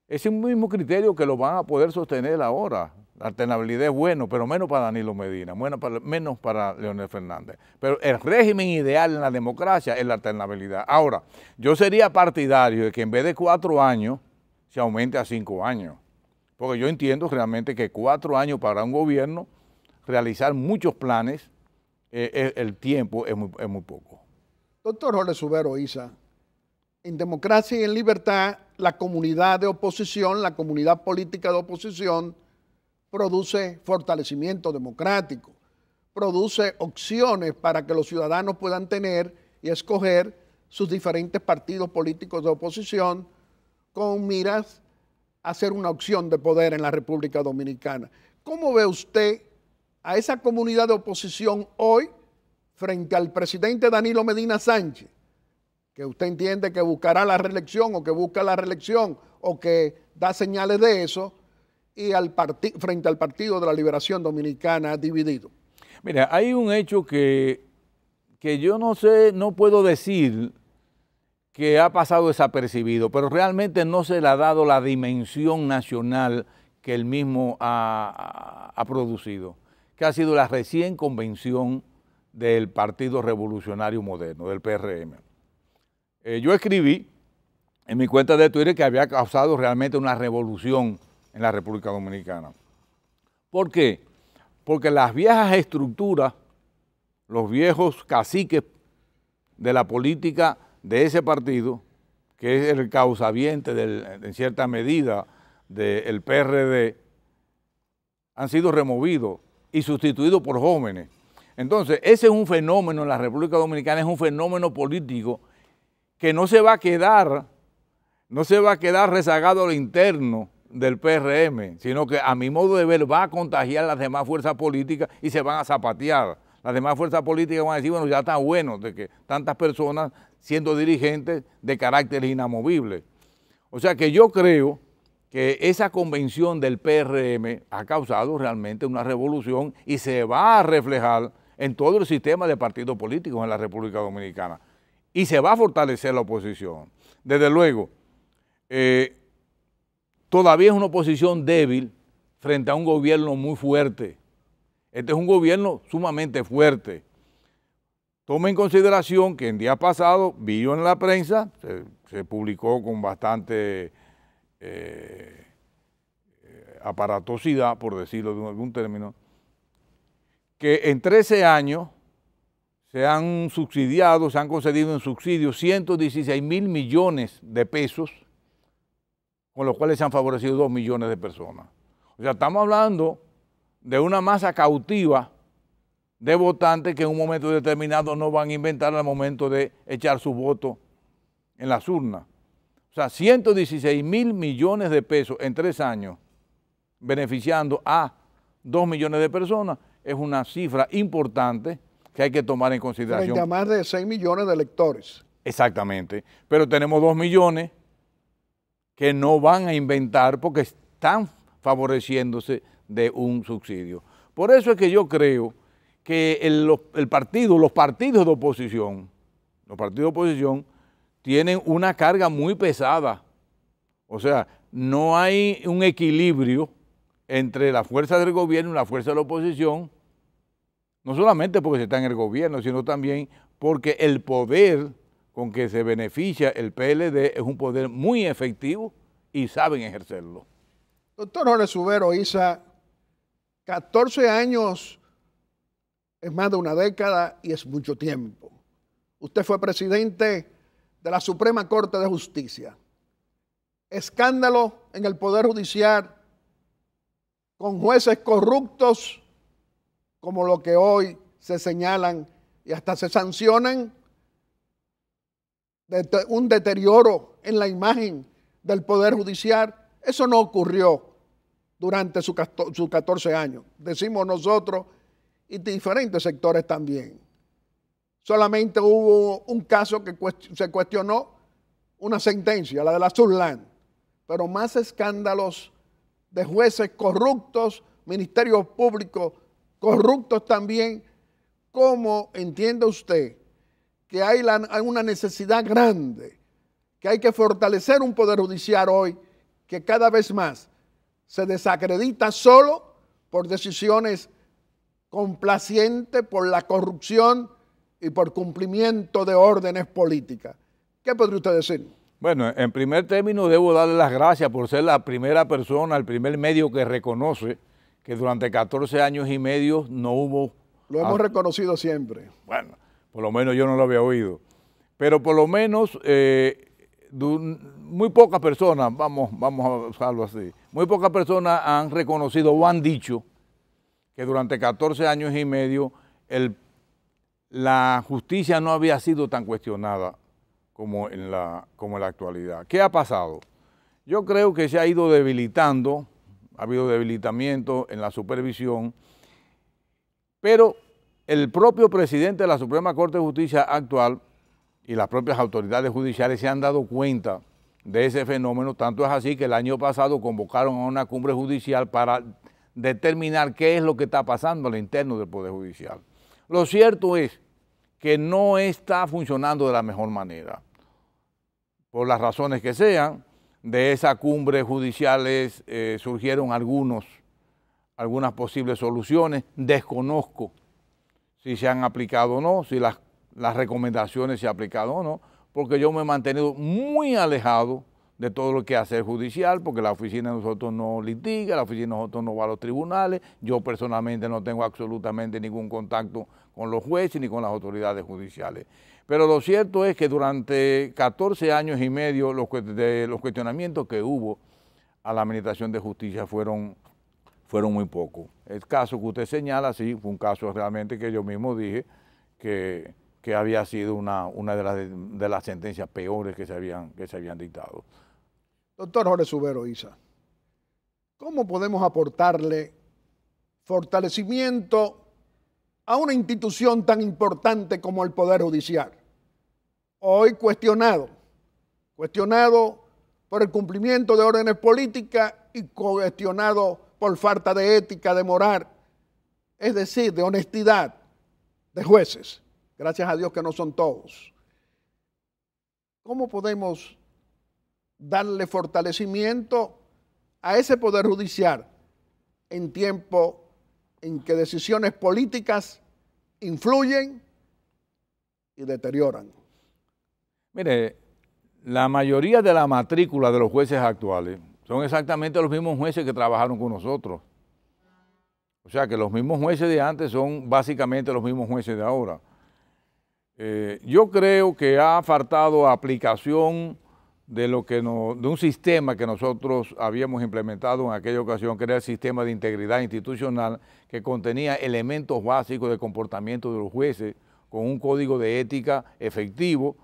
Ese mismo criterio que lo van a poder sostener ahora. La alternabilidad es bueno, pero menos para Danilo Medina, menos para Leonel Fernández. Pero el régimen ideal en la democracia es la alternabilidad. Ahora, yo sería partidario de que en vez de 4 años, se aumente a 5 años. Porque yo entiendo realmente que 4 años para un gobierno, realizar muchos planes, el tiempo es muy poco. Doctor Jorge Subero Isa, en democracia y en libertad, la comunidad de oposición, la comunidad política de oposición, produce fortalecimiento democrático, produce opciones para que los ciudadanos puedan tener y escoger sus diferentes partidos políticos de oposición con miras a hacer una opción de poder en la República Dominicana. ¿Cómo ve usted a esa comunidad de oposición hoy frente al presidente Danilo Medina Sánchez, que usted entiende que buscará la reelección o que busca la reelección o que da señales de eso, y frente al Partido de la Liberación Dominicana dividido? Mira, hay un hecho que yo no sé, no puedo decir que ha pasado desapercibido, pero realmente no se le ha dado la dimensión nacional que él mismo ha producido, que ha sido la recién convención del Partido Revolucionario Moderno, del PRM. Yo escribí en mi cuenta de Twitter que había causado realmente una revolución en la República Dominicana. ¿Por qué? Porque las viejas estructuras, los viejos caciques de la política de ese partido, que es el causaviente en cierta medida del PRD, han sido removidos y sustituidos por jóvenes. Entonces, ese es un fenómeno en la República Dominicana, es un fenómeno político que no se va a quedar rezagado a lo interno del PRM, sino que a mi modo de ver va a contagiar las demás fuerzas políticas y se van a zapatear. Las demás fuerzas políticas van a decir, bueno, ya está bueno de que tantas personas siendo dirigentes de carácter inamovible. O sea que yo creo que esa convención del PRM ha causado realmente una revolución y se va a reflejar en todo el sistema de partidos políticos en la República Dominicana. Y se va a fortalecer la oposición. Desde luego, todavía es una oposición débil frente a un gobierno muy fuerte. Este es un gobierno sumamente fuerte. Toma en consideración que en día pasado, vi yo en la prensa, se publicó con bastante aparatosidad, por decirlo de algún término, que en 13 años se han subsidiado, se han concedido en subsidios 116.000 millones de pesos, con los cuales se han favorecido 2 millones de personas. O sea, estamos hablando de una masa cautiva de votantes que en un momento determinado no van a inventar al momento de echar su voto en las urnas. O sea, 116.000 millones de pesos en 3 años, beneficiando a 2 millones de personas, es una cifra importante que hay que tomar en consideración. Frente a más de 6 millones de electores. Exactamente, pero tenemos 2 millones que no van a inventar porque están favoreciéndose de un subsidio. Por eso es que yo creo que los partidos de oposición tienen una carga muy pesada. O sea, no hay un equilibrio entre la fuerza del gobierno y la fuerza de la oposición, no solamente porque se está en el gobierno, sino también porque el poder con que se beneficia el PLD es un poder muy efectivo y saben ejercerlo. Doctor Jorge Subero Isa, 14 años es más de una década y es mucho tiempo. Usted fue presidente de la Suprema Corte de Justicia. Escándalo en el Poder Judicial con jueces corruptos como lo que hoy se señalan y hasta se sancionan, un deterioro en la imagen del Poder Judicial. Eso no ocurrió durante sus 14 años, decimos nosotros y diferentes sectores también. Solamente hubo un caso que se cuestionó, una sentencia, la de la Surland, pero más escándalos de jueces corruptos, ministerios públicos corruptos también. ¿Cómo entiende usted que hay una necesidad grande, que hay que fortalecer un Poder Judicial hoy que cada vez más se desacredita solo por decisiones complacientes, por la corrupción y por cumplimiento de órdenes políticas? ¿Qué podría usted decir? Bueno, en primer término debo darle las gracias por ser la primera persona, el primer medio que reconoce que durante 14 años y medio no hubo... Lo hemos reconocido siempre. Bueno, por lo menos yo no lo había oído. Pero por lo menos muy pocas personas, vamos a usarlo así, muy pocas personas han reconocido o han dicho que durante 14 años y medio la justicia no había sido tan cuestionada como en la actualidad. ¿Qué ha pasado? Yo creo que se ha ido debilitando, ha habido debilitamiento en la supervisión, pero el propio presidente de la Suprema Corte de Justicia actual y las propias autoridades judiciales se han dado cuenta de ese fenómeno. Tanto es así que el año pasado convocaron a una cumbre judicial para determinar qué es lo que está pasando al interno del Poder Judicial. Lo cierto es que no está funcionando de la mejor manera. Por las razones que sean, de esa cumbre judiciales surgieron algunas posibles soluciones. Desconozco si se han aplicado o no, si las recomendaciones se han aplicado o no, porque yo me he mantenido muy alejado de todo lo que hace el judicial, porque la oficina de nosotros no litiga, la oficina de nosotros no va a los tribunales, yo personalmente no tengo absolutamente ningún contacto con los jueces ni con las autoridades judiciales. Pero lo cierto es que durante 14 años y medio los cuestionamientos que hubo a la Administración de Justicia fueron muy pocos. El caso que usted señala, sí, fue un caso realmente que yo mismo dije que había sido una de las sentencias peores que se habían dictado. Doctor Jorge Subero Isa, ¿cómo podemos aportarle fortalecimiento a una institución tan importante como el Poder Judicial? Hoy cuestionado por el cumplimiento de órdenes políticas y cuestionado por falta de ética, de moral, es decir, de honestidad de jueces. Gracias a Dios que no son todos. ¿Cómo podemos darle fortalecimiento a ese Poder Judicial en tiempo en que decisiones políticas influyen y deterioran? Mire, la mayoría de la matrícula de los jueces actuales son exactamente los mismos jueces que trabajaron con nosotros. O sea que los mismos jueces de antes son básicamente los mismos jueces de ahora. Yo creo que ha faltado aplicación de un sistema que nosotros habíamos implementado en aquella ocasión, que era el sistema de integridad institucional, que contenía elementos básicos de comportamiento de los jueces, con un código de ética efectivo,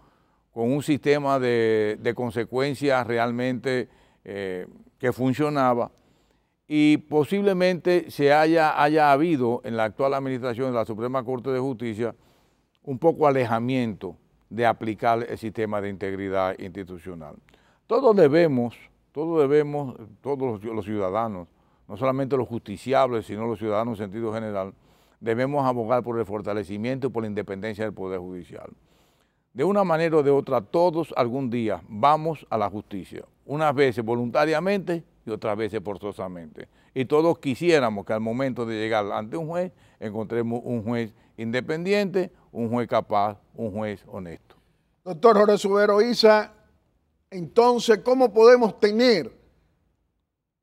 con un sistema de consecuencias realmente que funcionaba, y posiblemente haya habido en la actual administración de la Suprema Corte de Justicia un poco alejamiento de aplicar el sistema de integridad institucional. Todos debemos, todos los ciudadanos, no solamente los justiciables, sino los ciudadanos en sentido general, debemos abogar por el fortalecimiento y por la independencia del Poder Judicial. De una manera o de otra, todos algún día vamos a la justicia, unas veces voluntariamente y otras veces forzosamente. Y todos quisiéramos que al momento de llegar ante un juez, encontremos un juez independiente, un juez capaz, un juez honesto. Doctor Jorge Subero Isa, entonces, ¿cómo podemos tener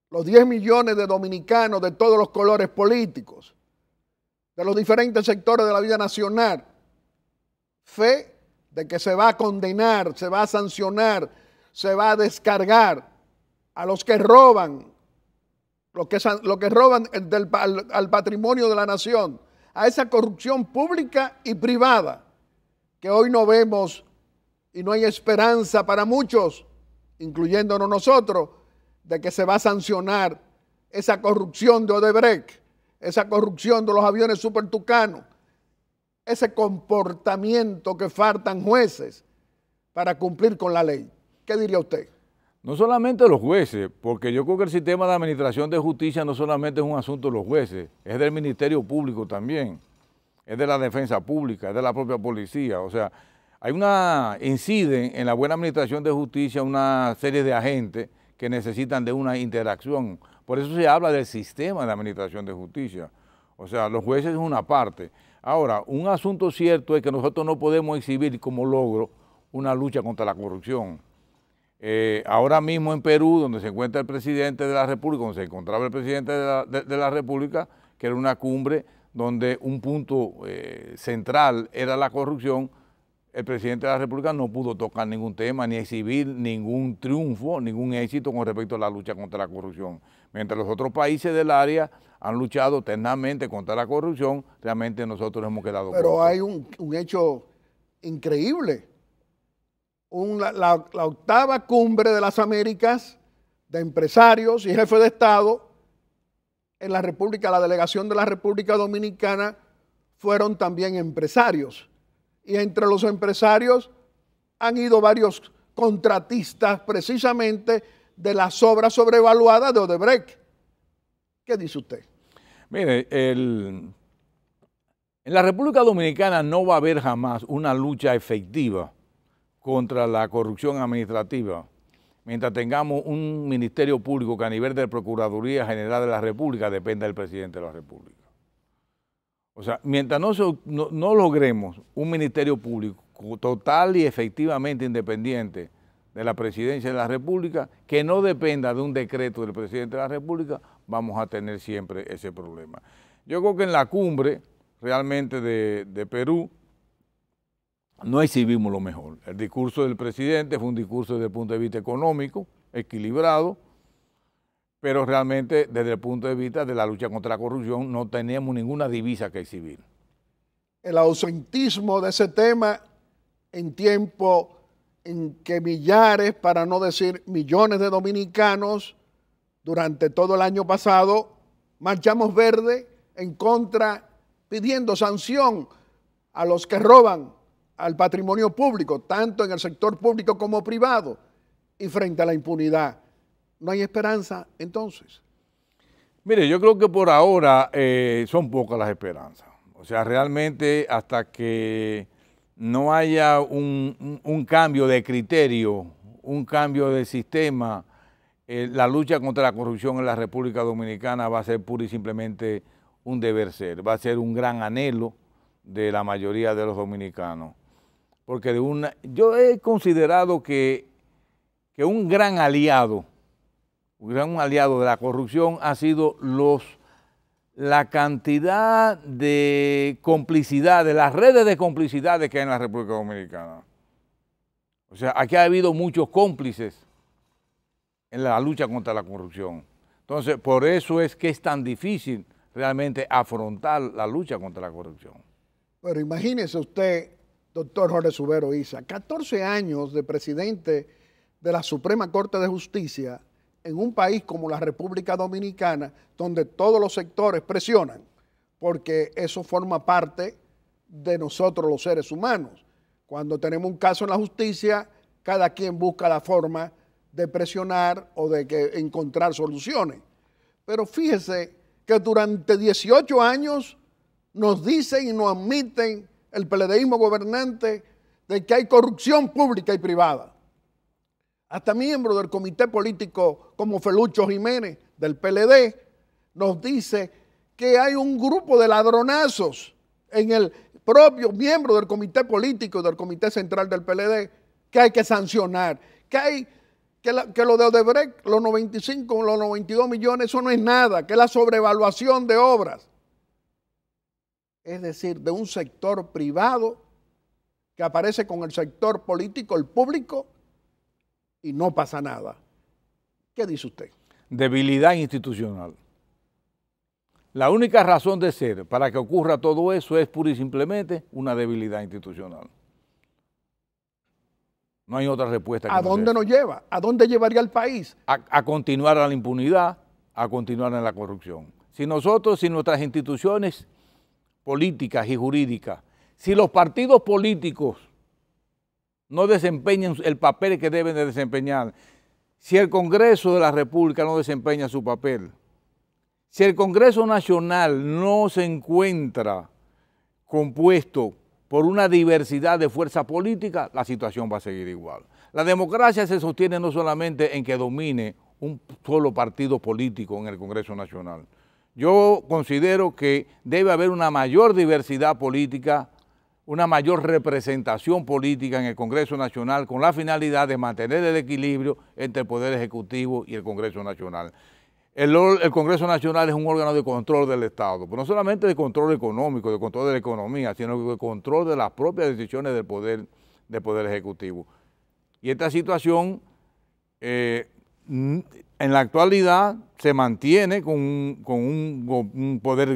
los 10 millones de dominicanos de todos los colores políticos, de los diferentes sectores de la vida nacional, fe de que se va a condenar, se va a sancionar, se va a descargar a los que roban, los que roban al patrimonio de la nación, a esa corrupción pública y privada que hoy no vemos y no hay esperanza para muchos, incluyéndonos nosotros, de que se va a sancionar esa corrupción de Odebrecht, esa corrupción de los aviones Super Tucano, ese comportamiento que faltan jueces para cumplir con la ley? ¿Qué diría usted? No solamente los jueces, porque yo creo que el sistema de administración de justicia no solamente es un asunto de los jueces, es del Ministerio Público también, es de la defensa pública, es de la propia policía. O sea, inciden en la buena administración de justicia una serie de agentes que necesitan de una interacción. Por eso se habla del sistema de administración de justicia. O sea, los jueces es una parte. Ahora, un asunto cierto es que nosotros no podemos exhibir como logro una lucha contra la corrupción. Ahora mismo en Perú, donde se encuentra el presidente de la República, donde se encontraba el presidente de la República, que era una cumbre donde un punto central era la corrupción, el presidente de la República no pudo tocar ningún tema, ni exhibir ningún triunfo, ningún éxito con respecto a la lucha contra la corrupción. Mientras los otros países del área han luchado eternamente contra la corrupción, realmente nosotros hemos quedado cortos. Pero hay un hecho increíble. La octava cumbre de las Américas de empresarios y jefes de Estado en la República, la delegación de la República Dominicana fueron también empresarios. Y entre los empresarios han ido varios contratistas precisamente de las obras sobrevaluadas de Odebrecht. ¿Qué dice usted? Mire, en la República Dominicana no va a haber jamás una lucha efectiva contra la corrupción administrativa mientras tengamos un Ministerio Público que a nivel de Procuraduría General de la República dependa del presidente de la República. O sea, mientras no logremos un Ministerio Público total y efectivamente independiente de la presidencia de la República, que no dependa de un decreto del presidente de la República, vamos a tener siempre ese problema. Yo creo que en la cumbre realmente de Perú no exhibimos lo mejor. El discurso del presidente fue un discurso desde el punto de vista económico, equilibrado, pero realmente desde el punto de vista de la lucha contra la corrupción no teníamos ninguna divisa que exhibir. El ausentismo de ese tema en tiempo en que millares, para no decir millones de dominicanos, durante todo el año pasado, marchamos verde en contra, pidiendo sanción a los que roban al patrimonio público, tanto en el sector público como privado, y frente a la impunidad. ¿No hay esperanza entonces? Mire, yo creo que por ahora son pocas las esperanzas. O sea, realmente hasta que no haya un cambio de criterio, un cambio de sistema, la lucha contra la corrupción en la República Dominicana va a ser pura y simplemente un deber ser, va a ser un gran anhelo de la mayoría de los dominicanos. Porque yo he considerado que un gran aliado de la corrupción ha sido la cantidad de complicidad, de las redes de complicidades que hay en la República Dominicana. O sea, aquí ha habido muchos cómplices en la lucha contra la corrupción. Entonces, por eso es que es tan difícil realmente afrontar la lucha contra la corrupción. Pero imagínese usted, doctor Jorge Subero Isa, 14 años de presidente de la Suprema Corte de Justicia en un país como la República Dominicana, donde todos los sectores presionan, porque eso forma parte de nosotros los seres humanos. Cuando tenemos un caso en la justicia, cada quien busca la forma de presionar o de encontrar soluciones. Pero fíjese que durante 18 años nos dicen y nos admiten el PLDismo gobernante de que hay corrupción pública y privada. Hasta miembros del comité político como Felucho Jiménez del PLD nos dice que hay un grupo de ladronazos en el propio miembro del comité político del comité central del PLD que hay que sancionar, que lo de Odebrecht, los 95, los 92 millones, eso no es nada, que es la sobrevaluación de obras. Es decir, de un sector privado que aparece con el sector político, el público, y no pasa nada. ¿Qué dice usted? Debilidad institucional. La única razón de ser para que ocurra todo eso es pura y simplemente una debilidad institucional. No hay otra respuesta. ¿A dónde nos lleva? ¿A dónde llevaría el país? A continuar a la impunidad, a continuar en la corrupción. Si nuestras instituciones políticas y jurídicas, si los partidos políticos no desempeñan el papel que deben de desempeñar, si el Congreso de la República no desempeña su papel, si el Congreso Nacional no se encuentra compuesto por una diversidad de fuerzas políticas, la situación va a seguir igual. La democracia se sostiene no solamente en que domine un solo partido político en el Congreso Nacional. Yo considero que debe haber una mayor diversidad política, una mayor representación política en el Congreso Nacional con la finalidad de mantener el equilibrio entre el Poder Ejecutivo y el Congreso Nacional. El Congreso Nacional es un órgano de control del Estado, pero no solamente de control económico, de control de la economía, sino de control de las propias decisiones del Poder Ejecutivo. Y esta situación en la actualidad se mantiene con un Poder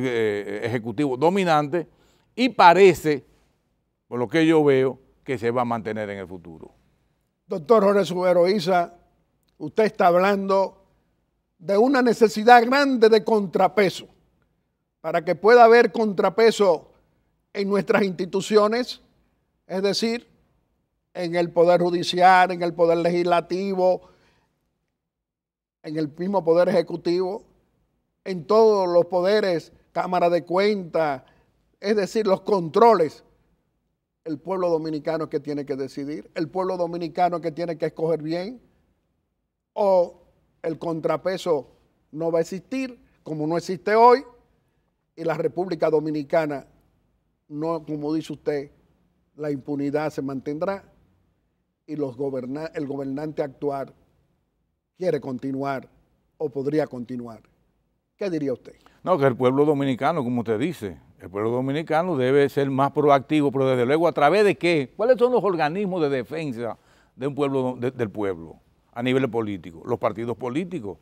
Ejecutivo dominante y parece, por lo que yo veo, que se va a mantener en el futuro. Doctor Jorge Subero Isa, usted está hablando de una necesidad grande de contrapeso. Para que pueda haber contrapeso en nuestras instituciones, es decir, en el Poder Judicial, en el Poder Legislativo, en el mismo Poder Ejecutivo, en todos los poderes, Cámara de Cuentas, es decir, los controles. El pueblo dominicano es que tiene que decidir, el pueblo dominicano es que tiene que escoger bien, o el contrapeso no va a existir, como no existe hoy, y la República Dominicana, no, como dice usted, la impunidad se mantendrá. y el gobernante actual quiere continuar o podría continuar. ¿Qué diría usted? No, que el pueblo dominicano, como usted dice, el pueblo dominicano debe ser más proactivo, pero desde luego, ¿a través de qué? ¿Cuáles son los organismos de defensa de un pueblo, del pueblo a nivel político? Los partidos políticos.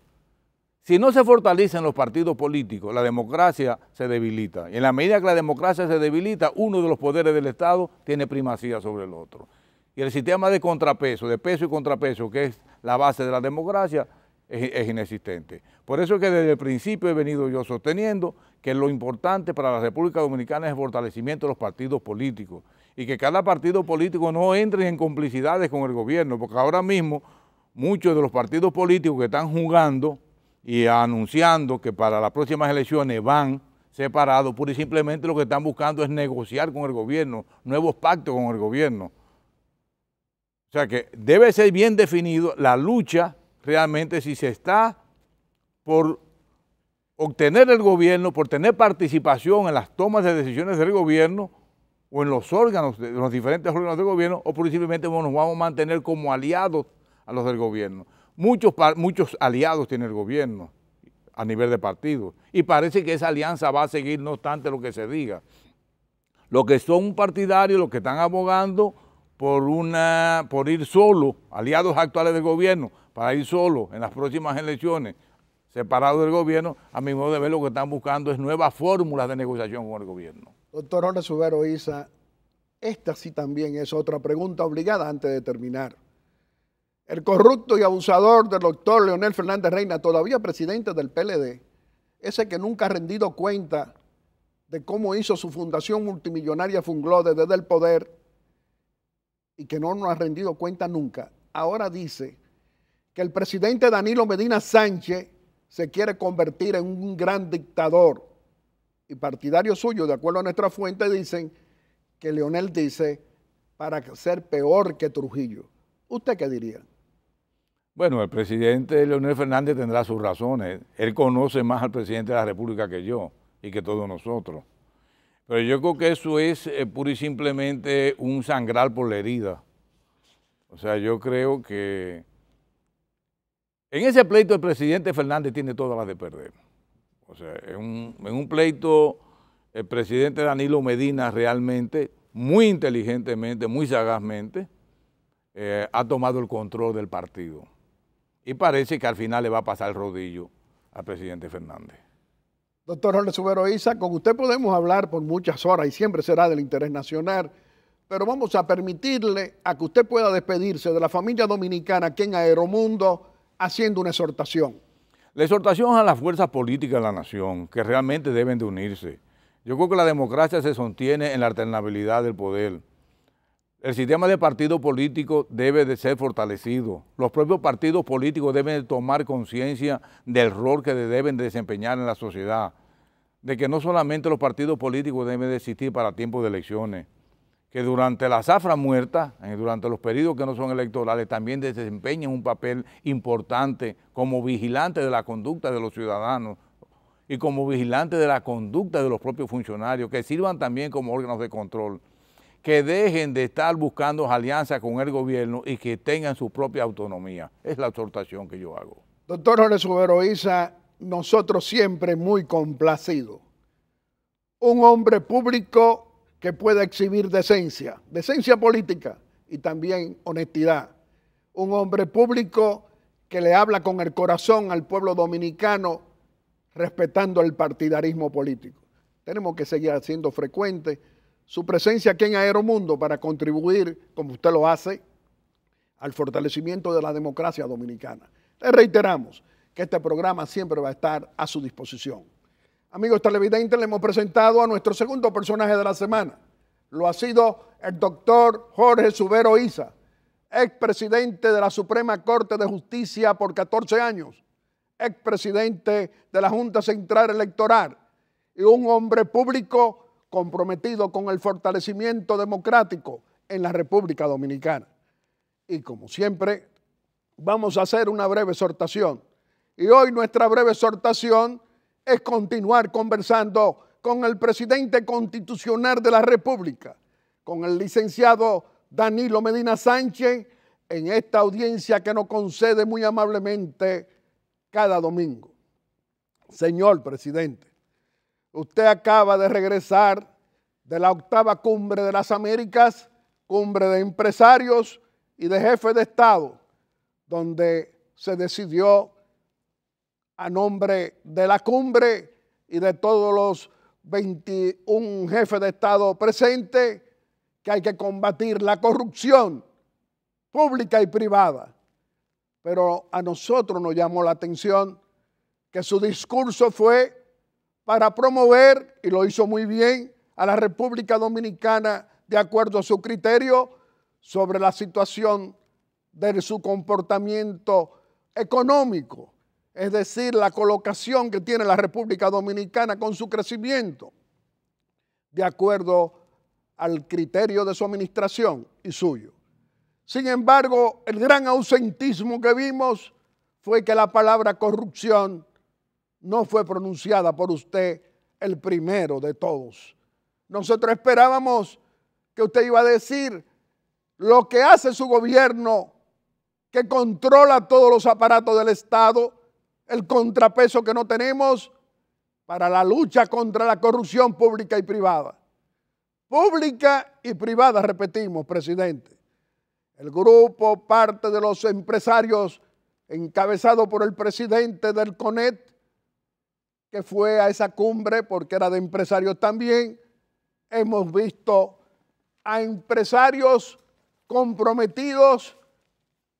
Si no se fortalecen los partidos políticos, la democracia se debilita. Y en la medida que la democracia se debilita, uno de los poderes del Estado tiene primacía sobre el otro. Y el sistema de contrapeso, de peso y contrapeso, que es la base de la democracia, es inexistente. Por eso es que desde el principio he venido yo sosteniendo que lo importante para la República Dominicana es el fortalecimiento de los partidos políticos y que cada partido político no entre en complicidades con el gobierno, porque ahora mismo muchos de los partidos políticos que están jugando y anunciando que para las próximas elecciones van separados, pura y simplemente lo que están buscando es negociar con el gobierno, nuevos pactos con el gobierno. O sea que debe ser bien definido la lucha realmente si se está por obtener el gobierno, por tener participación en las tomas de decisiones del gobierno o en los órganos, de los diferentes órganos del gobierno, o por simplemente nos vamos a mantener como aliados a los del gobierno. Muchos aliados tiene el gobierno a nivel de partidos y parece que esa alianza va a seguir no obstante lo que se diga. Los que son partidarios, los que están abogando por ir solo, aliados actuales del gobierno, para ir solo en las próximas elecciones, separados del gobierno, a mi modo de ver lo que están buscando es nuevas fórmulas de negociación con el gobierno. Doctor Jorge Subero Isa, esta sí también es otra pregunta obligada antes de terminar. El corrupto y abusador del doctor Leonel Fernández Reina, todavía presidente del PLD, ese que nunca ha rendido cuenta de cómo hizo su fundación multimillonaria Funglode desde el poder y que no nos ha rendido cuenta nunca, ahora dice que el presidente Danilo Medina Sánchez se quiere convertir en un gran dictador. Y partidarios suyos, de acuerdo a nuestra fuente, dicen que Leonel dice para ser peor que Trujillo. ¿Usted qué diría? Bueno, el presidente Leonel Fernández tendrá sus razones. Él conoce más al presidente de la República que yo y que todos nosotros. Pero yo creo que eso es pura y simplemente un sangrar por la herida. O sea, yo creo que en ese pleito el presidente Fernández tiene todas las de perder. O sea, en un pleito el presidente Danilo Medina realmente, muy inteligentemente, muy sagazmente, ha tomado el control del partido. Y parece que al final le va a pasar el rodillo al presidente Fernández. Doctor Jorge Subero Isa, con usted podemos hablar por muchas horas y siempre será del interés nacional, pero vamos a permitirle a que usted pueda despedirse de la familia dominicana aquí en Aeromundo haciendo una exhortación. La exhortación a las fuerzas políticas de la nación, que realmente deben de unirse. Yo creo que la democracia se sostiene en la alternabilidad del poder. El sistema de partido político debe de ser fortalecido. Los propios partidos políticos deben de tomar conciencia del rol que deben de desempeñar en la sociedad, de que no solamente los partidos políticos deben de existir para tiempos de elecciones, que durante la zafra muerta, durante los periodos que no son electorales, también desempeñen un papel importante como vigilante de la conducta de los ciudadanos y como vigilante de la conducta de los propios funcionarios, que sirvan también como órganos de control, que dejen de estar buscando alianzas con el gobierno y que tengan su propia autonomía. Es la exhortación que yo hago. Doctor Jorge Subero Isa, nosotros siempre muy complacidos. Un hombre público que pueda exhibir decencia política y también honestidad. Un hombre público que le habla con el corazón al pueblo dominicano, respetando el partidarismo político. Tenemos que seguir haciendo frecuente su presencia aquí en Aeromundo para contribuir, como usted lo hace, al fortalecimiento de la democracia dominicana. Le reiteramos que este programa siempre va a estar a su disposición. Amigos televidentes, le hemos presentado a nuestro segundo personaje de la semana. Lo ha sido el doctor Jorge Subero Isa, expresidente de la Suprema Corte de Justicia por 14 años, expresidente de la Junta Central Electoral y un hombre público comprometido con el fortalecimiento democrático en la República Dominicana. Y como siempre, vamos a hacer una breve exhortación. Y hoy nuestra breve exhortación es continuar conversando con el presidente constitucional de la República, con el licenciado Danilo Medina Sánchez, en esta audiencia que nos concede muy amablemente cada domingo. Señor presidente, usted acaba de regresar de la 8ª Cumbre de las Américas, cumbre de empresarios y de jefes de Estado, donde se decidió a nombre de la cumbre y de todos los 21 jefes de Estado presentes que hay que combatir la corrupción pública y privada. Pero a nosotros nos llamó la atención que su discurso fue para promover, y lo hizo muy bien, a la República Dominicana de acuerdo a su criterio sobre la situación de su comportamiento económico, es decir, la colocación que tiene la República Dominicana con su crecimiento, de acuerdo al criterio de su administración y suyo. Sin embargo, el gran ausentismo que vimos fue que la palabra corrupción no fue pronunciada por usted el primero de todos. Nosotros esperábamos que usted iba a decir lo que hace su gobierno, que controla todos los aparatos del Estado, el contrapeso que no tenemos para la lucha contra la corrupción pública y privada. Pública y privada, repetimos, presidente. El grupo, parte de los empresarios, encabezado por el presidente del CONET, que fue a esa cumbre porque era de empresarios también, hemos visto a empresarios comprometidos,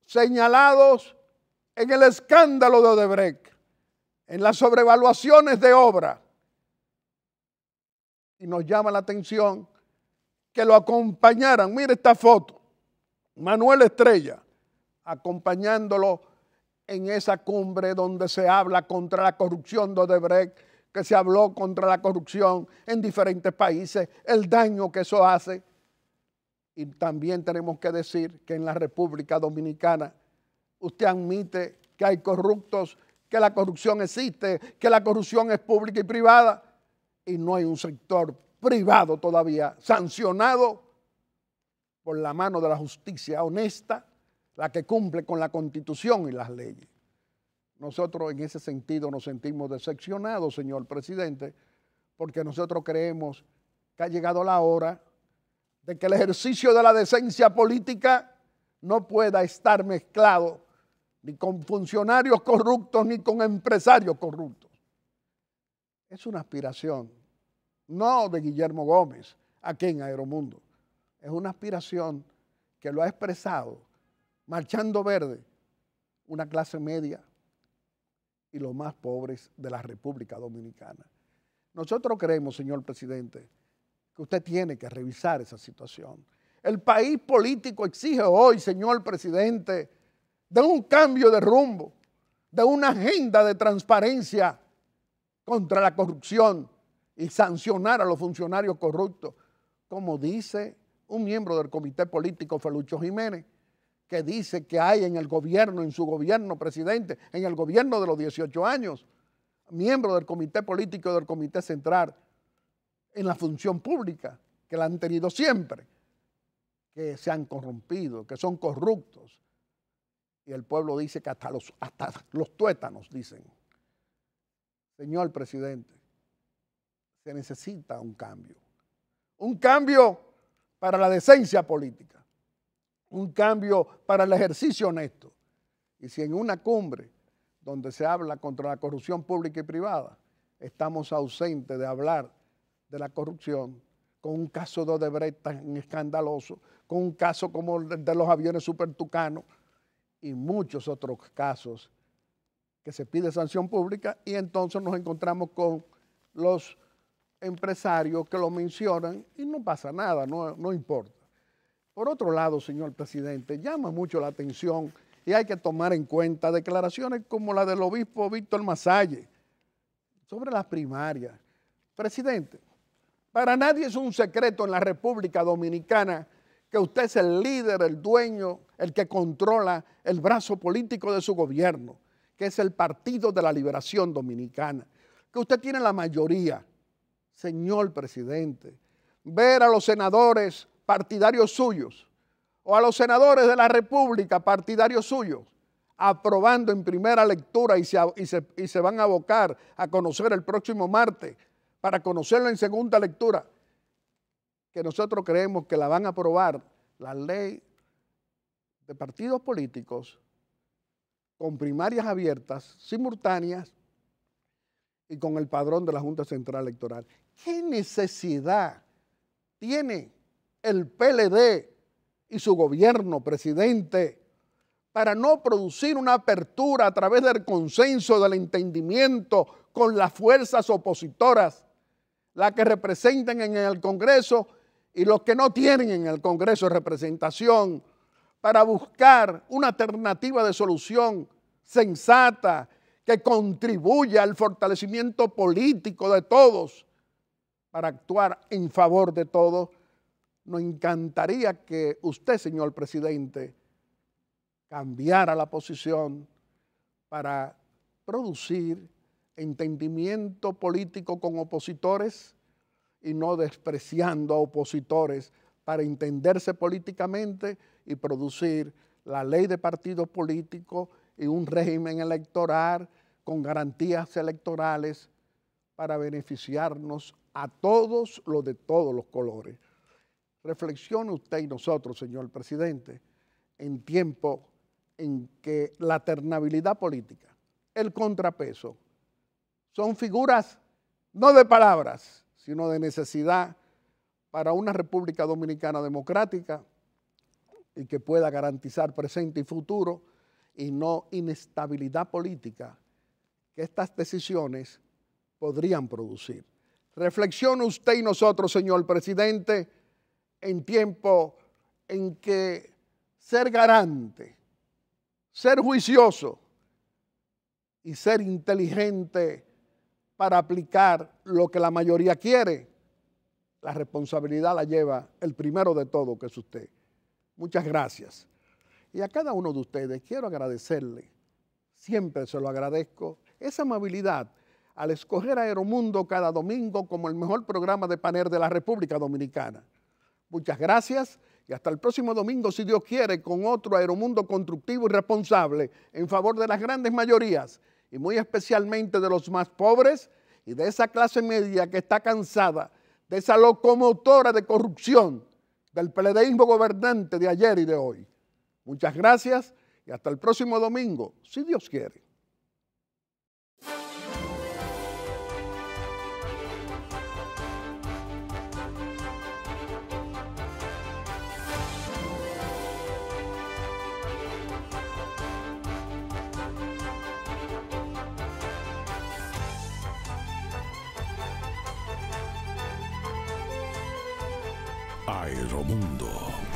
señalados en el escándalo de Odebrecht, en las sobrevaluaciones de obra. Y nos llama la atención que lo acompañaran. Mire esta foto, Manuel Estrella, acompañándolo en esa cumbre donde se habla contra la corrupción de Odebrecht, que se habló contra la corrupción en diferentes países, el daño que eso hace. Y también tenemos que decir que en la República Dominicana usted admite que hay corruptos, que la corrupción existe, que la corrupción es pública y privada, y no hay un sector privado todavía sancionado por la mano de la justicia honesta, la que cumple con la Constitución y las leyes. Nosotros en ese sentido nos sentimos decepcionados, señor presidente, porque nosotros creemos que ha llegado la hora de que el ejercicio de la decencia política no pueda estar mezclado ni con funcionarios corruptos ni con empresarios corruptos. Es una aspiración, no de Guillermo Gómez, aquí en Aeromundo. Es una aspiración que lo ha expresado Marchando Verde, una clase media y los más pobres de la República Dominicana. Nosotros creemos, señor presidente, que usted tiene que revisar esa situación. El país político exige hoy, señor presidente, de un cambio de rumbo, de una agenda de transparencia contra la corrupción y sancionar a los funcionarios corruptos, como dice un miembro del comité político, Felucho Jiménez, que dice que hay en el gobierno, en su gobierno, presidente, en el gobierno de los 18 años, miembro del comité político y del comité central, en la función pública, que la han tenido siempre, que se han corrompido, que son corruptos. Y el pueblo dice que hasta los tuétanos dicen. Señor presidente, se necesita un cambio para la decencia política, un cambio para el ejercicio honesto. Y si en una cumbre donde se habla contra la corrupción pública y privada, estamos ausentes de hablar de la corrupción, con un caso de Odebrecht tan escandaloso, con un caso como el de los aviones Super Tucano y muchos otros casos que se pide sanción pública, y entonces nos encontramos con los empresarios que lo mencionan y no pasa nada, no importa. Por otro lado, señor presidente, llama mucho la atención y hay que tomar en cuenta declaraciones como la del obispo Víctor Masalle sobre las primarias. Presidente, para nadie es un secreto en la República Dominicana que usted es el líder, el dueño, el que controla el brazo político de su gobierno, que es el Partido de la Liberación Dominicana, que usted tiene la mayoría. Señor presidente, ver a los senadores partidarios suyos o a los senadores de la República, partidarios suyos, aprobando en primera lectura y se van a abocar a conocer el próximo martes para conocerlo en segunda lectura, que nosotros creemos que la van a aprobar, la ley de partidos políticos con primarias abiertas, simultáneas y con el padrón de la Junta Central Electoral. ¿Qué necesidad tiene el PLD y su gobierno, presidente, para no producir una apertura a través del consenso, del entendimiento con las fuerzas opositoras, las que representan en el Congreso y los que no tienen en el Congreso representación, para buscar una alternativa de solución sensata que contribuya al fortalecimiento político de todos, para actuar en favor de todos? Nos encantaría que usted, señor presidente, cambiara la posición para producir entendimiento político con opositores y no despreciando a opositores, para entenderse políticamente y producir la ley de partidos políticos y un régimen electoral con garantías electorales para beneficiarnos a todos los de todos los colores. Reflexione usted y nosotros, señor presidente, en tiempo en que la alternabilidad política, el contrapeso, son figuras no de palabras, sino de necesidad para una República Dominicana democrática y que pueda garantizar presente y futuro, y no inestabilidad política que estas decisiones podrían producir. Reflexione usted y nosotros, señor presidente, en tiempo en que ser garante, ser juicioso y ser inteligente para aplicar lo que la mayoría quiere, la responsabilidad la lleva el primero de todo, que es usted. Muchas gracias. Y a cada uno de ustedes quiero agradecerle, siempre se lo agradezco, esa amabilidad al escoger a Aeromundo cada domingo como el mejor programa de panel de la República Dominicana. Muchas gracias y hasta el próximo domingo, si Dios quiere, con otro Aeromundo constructivo y responsable en favor de las grandes mayorías y muy especialmente de los más pobres y de esa clase media que está cansada de esa locomotora de corrupción del PLDismo gobernante de ayer y de hoy. Muchas gracias y hasta el próximo domingo, si Dios quiere. Aeromundo.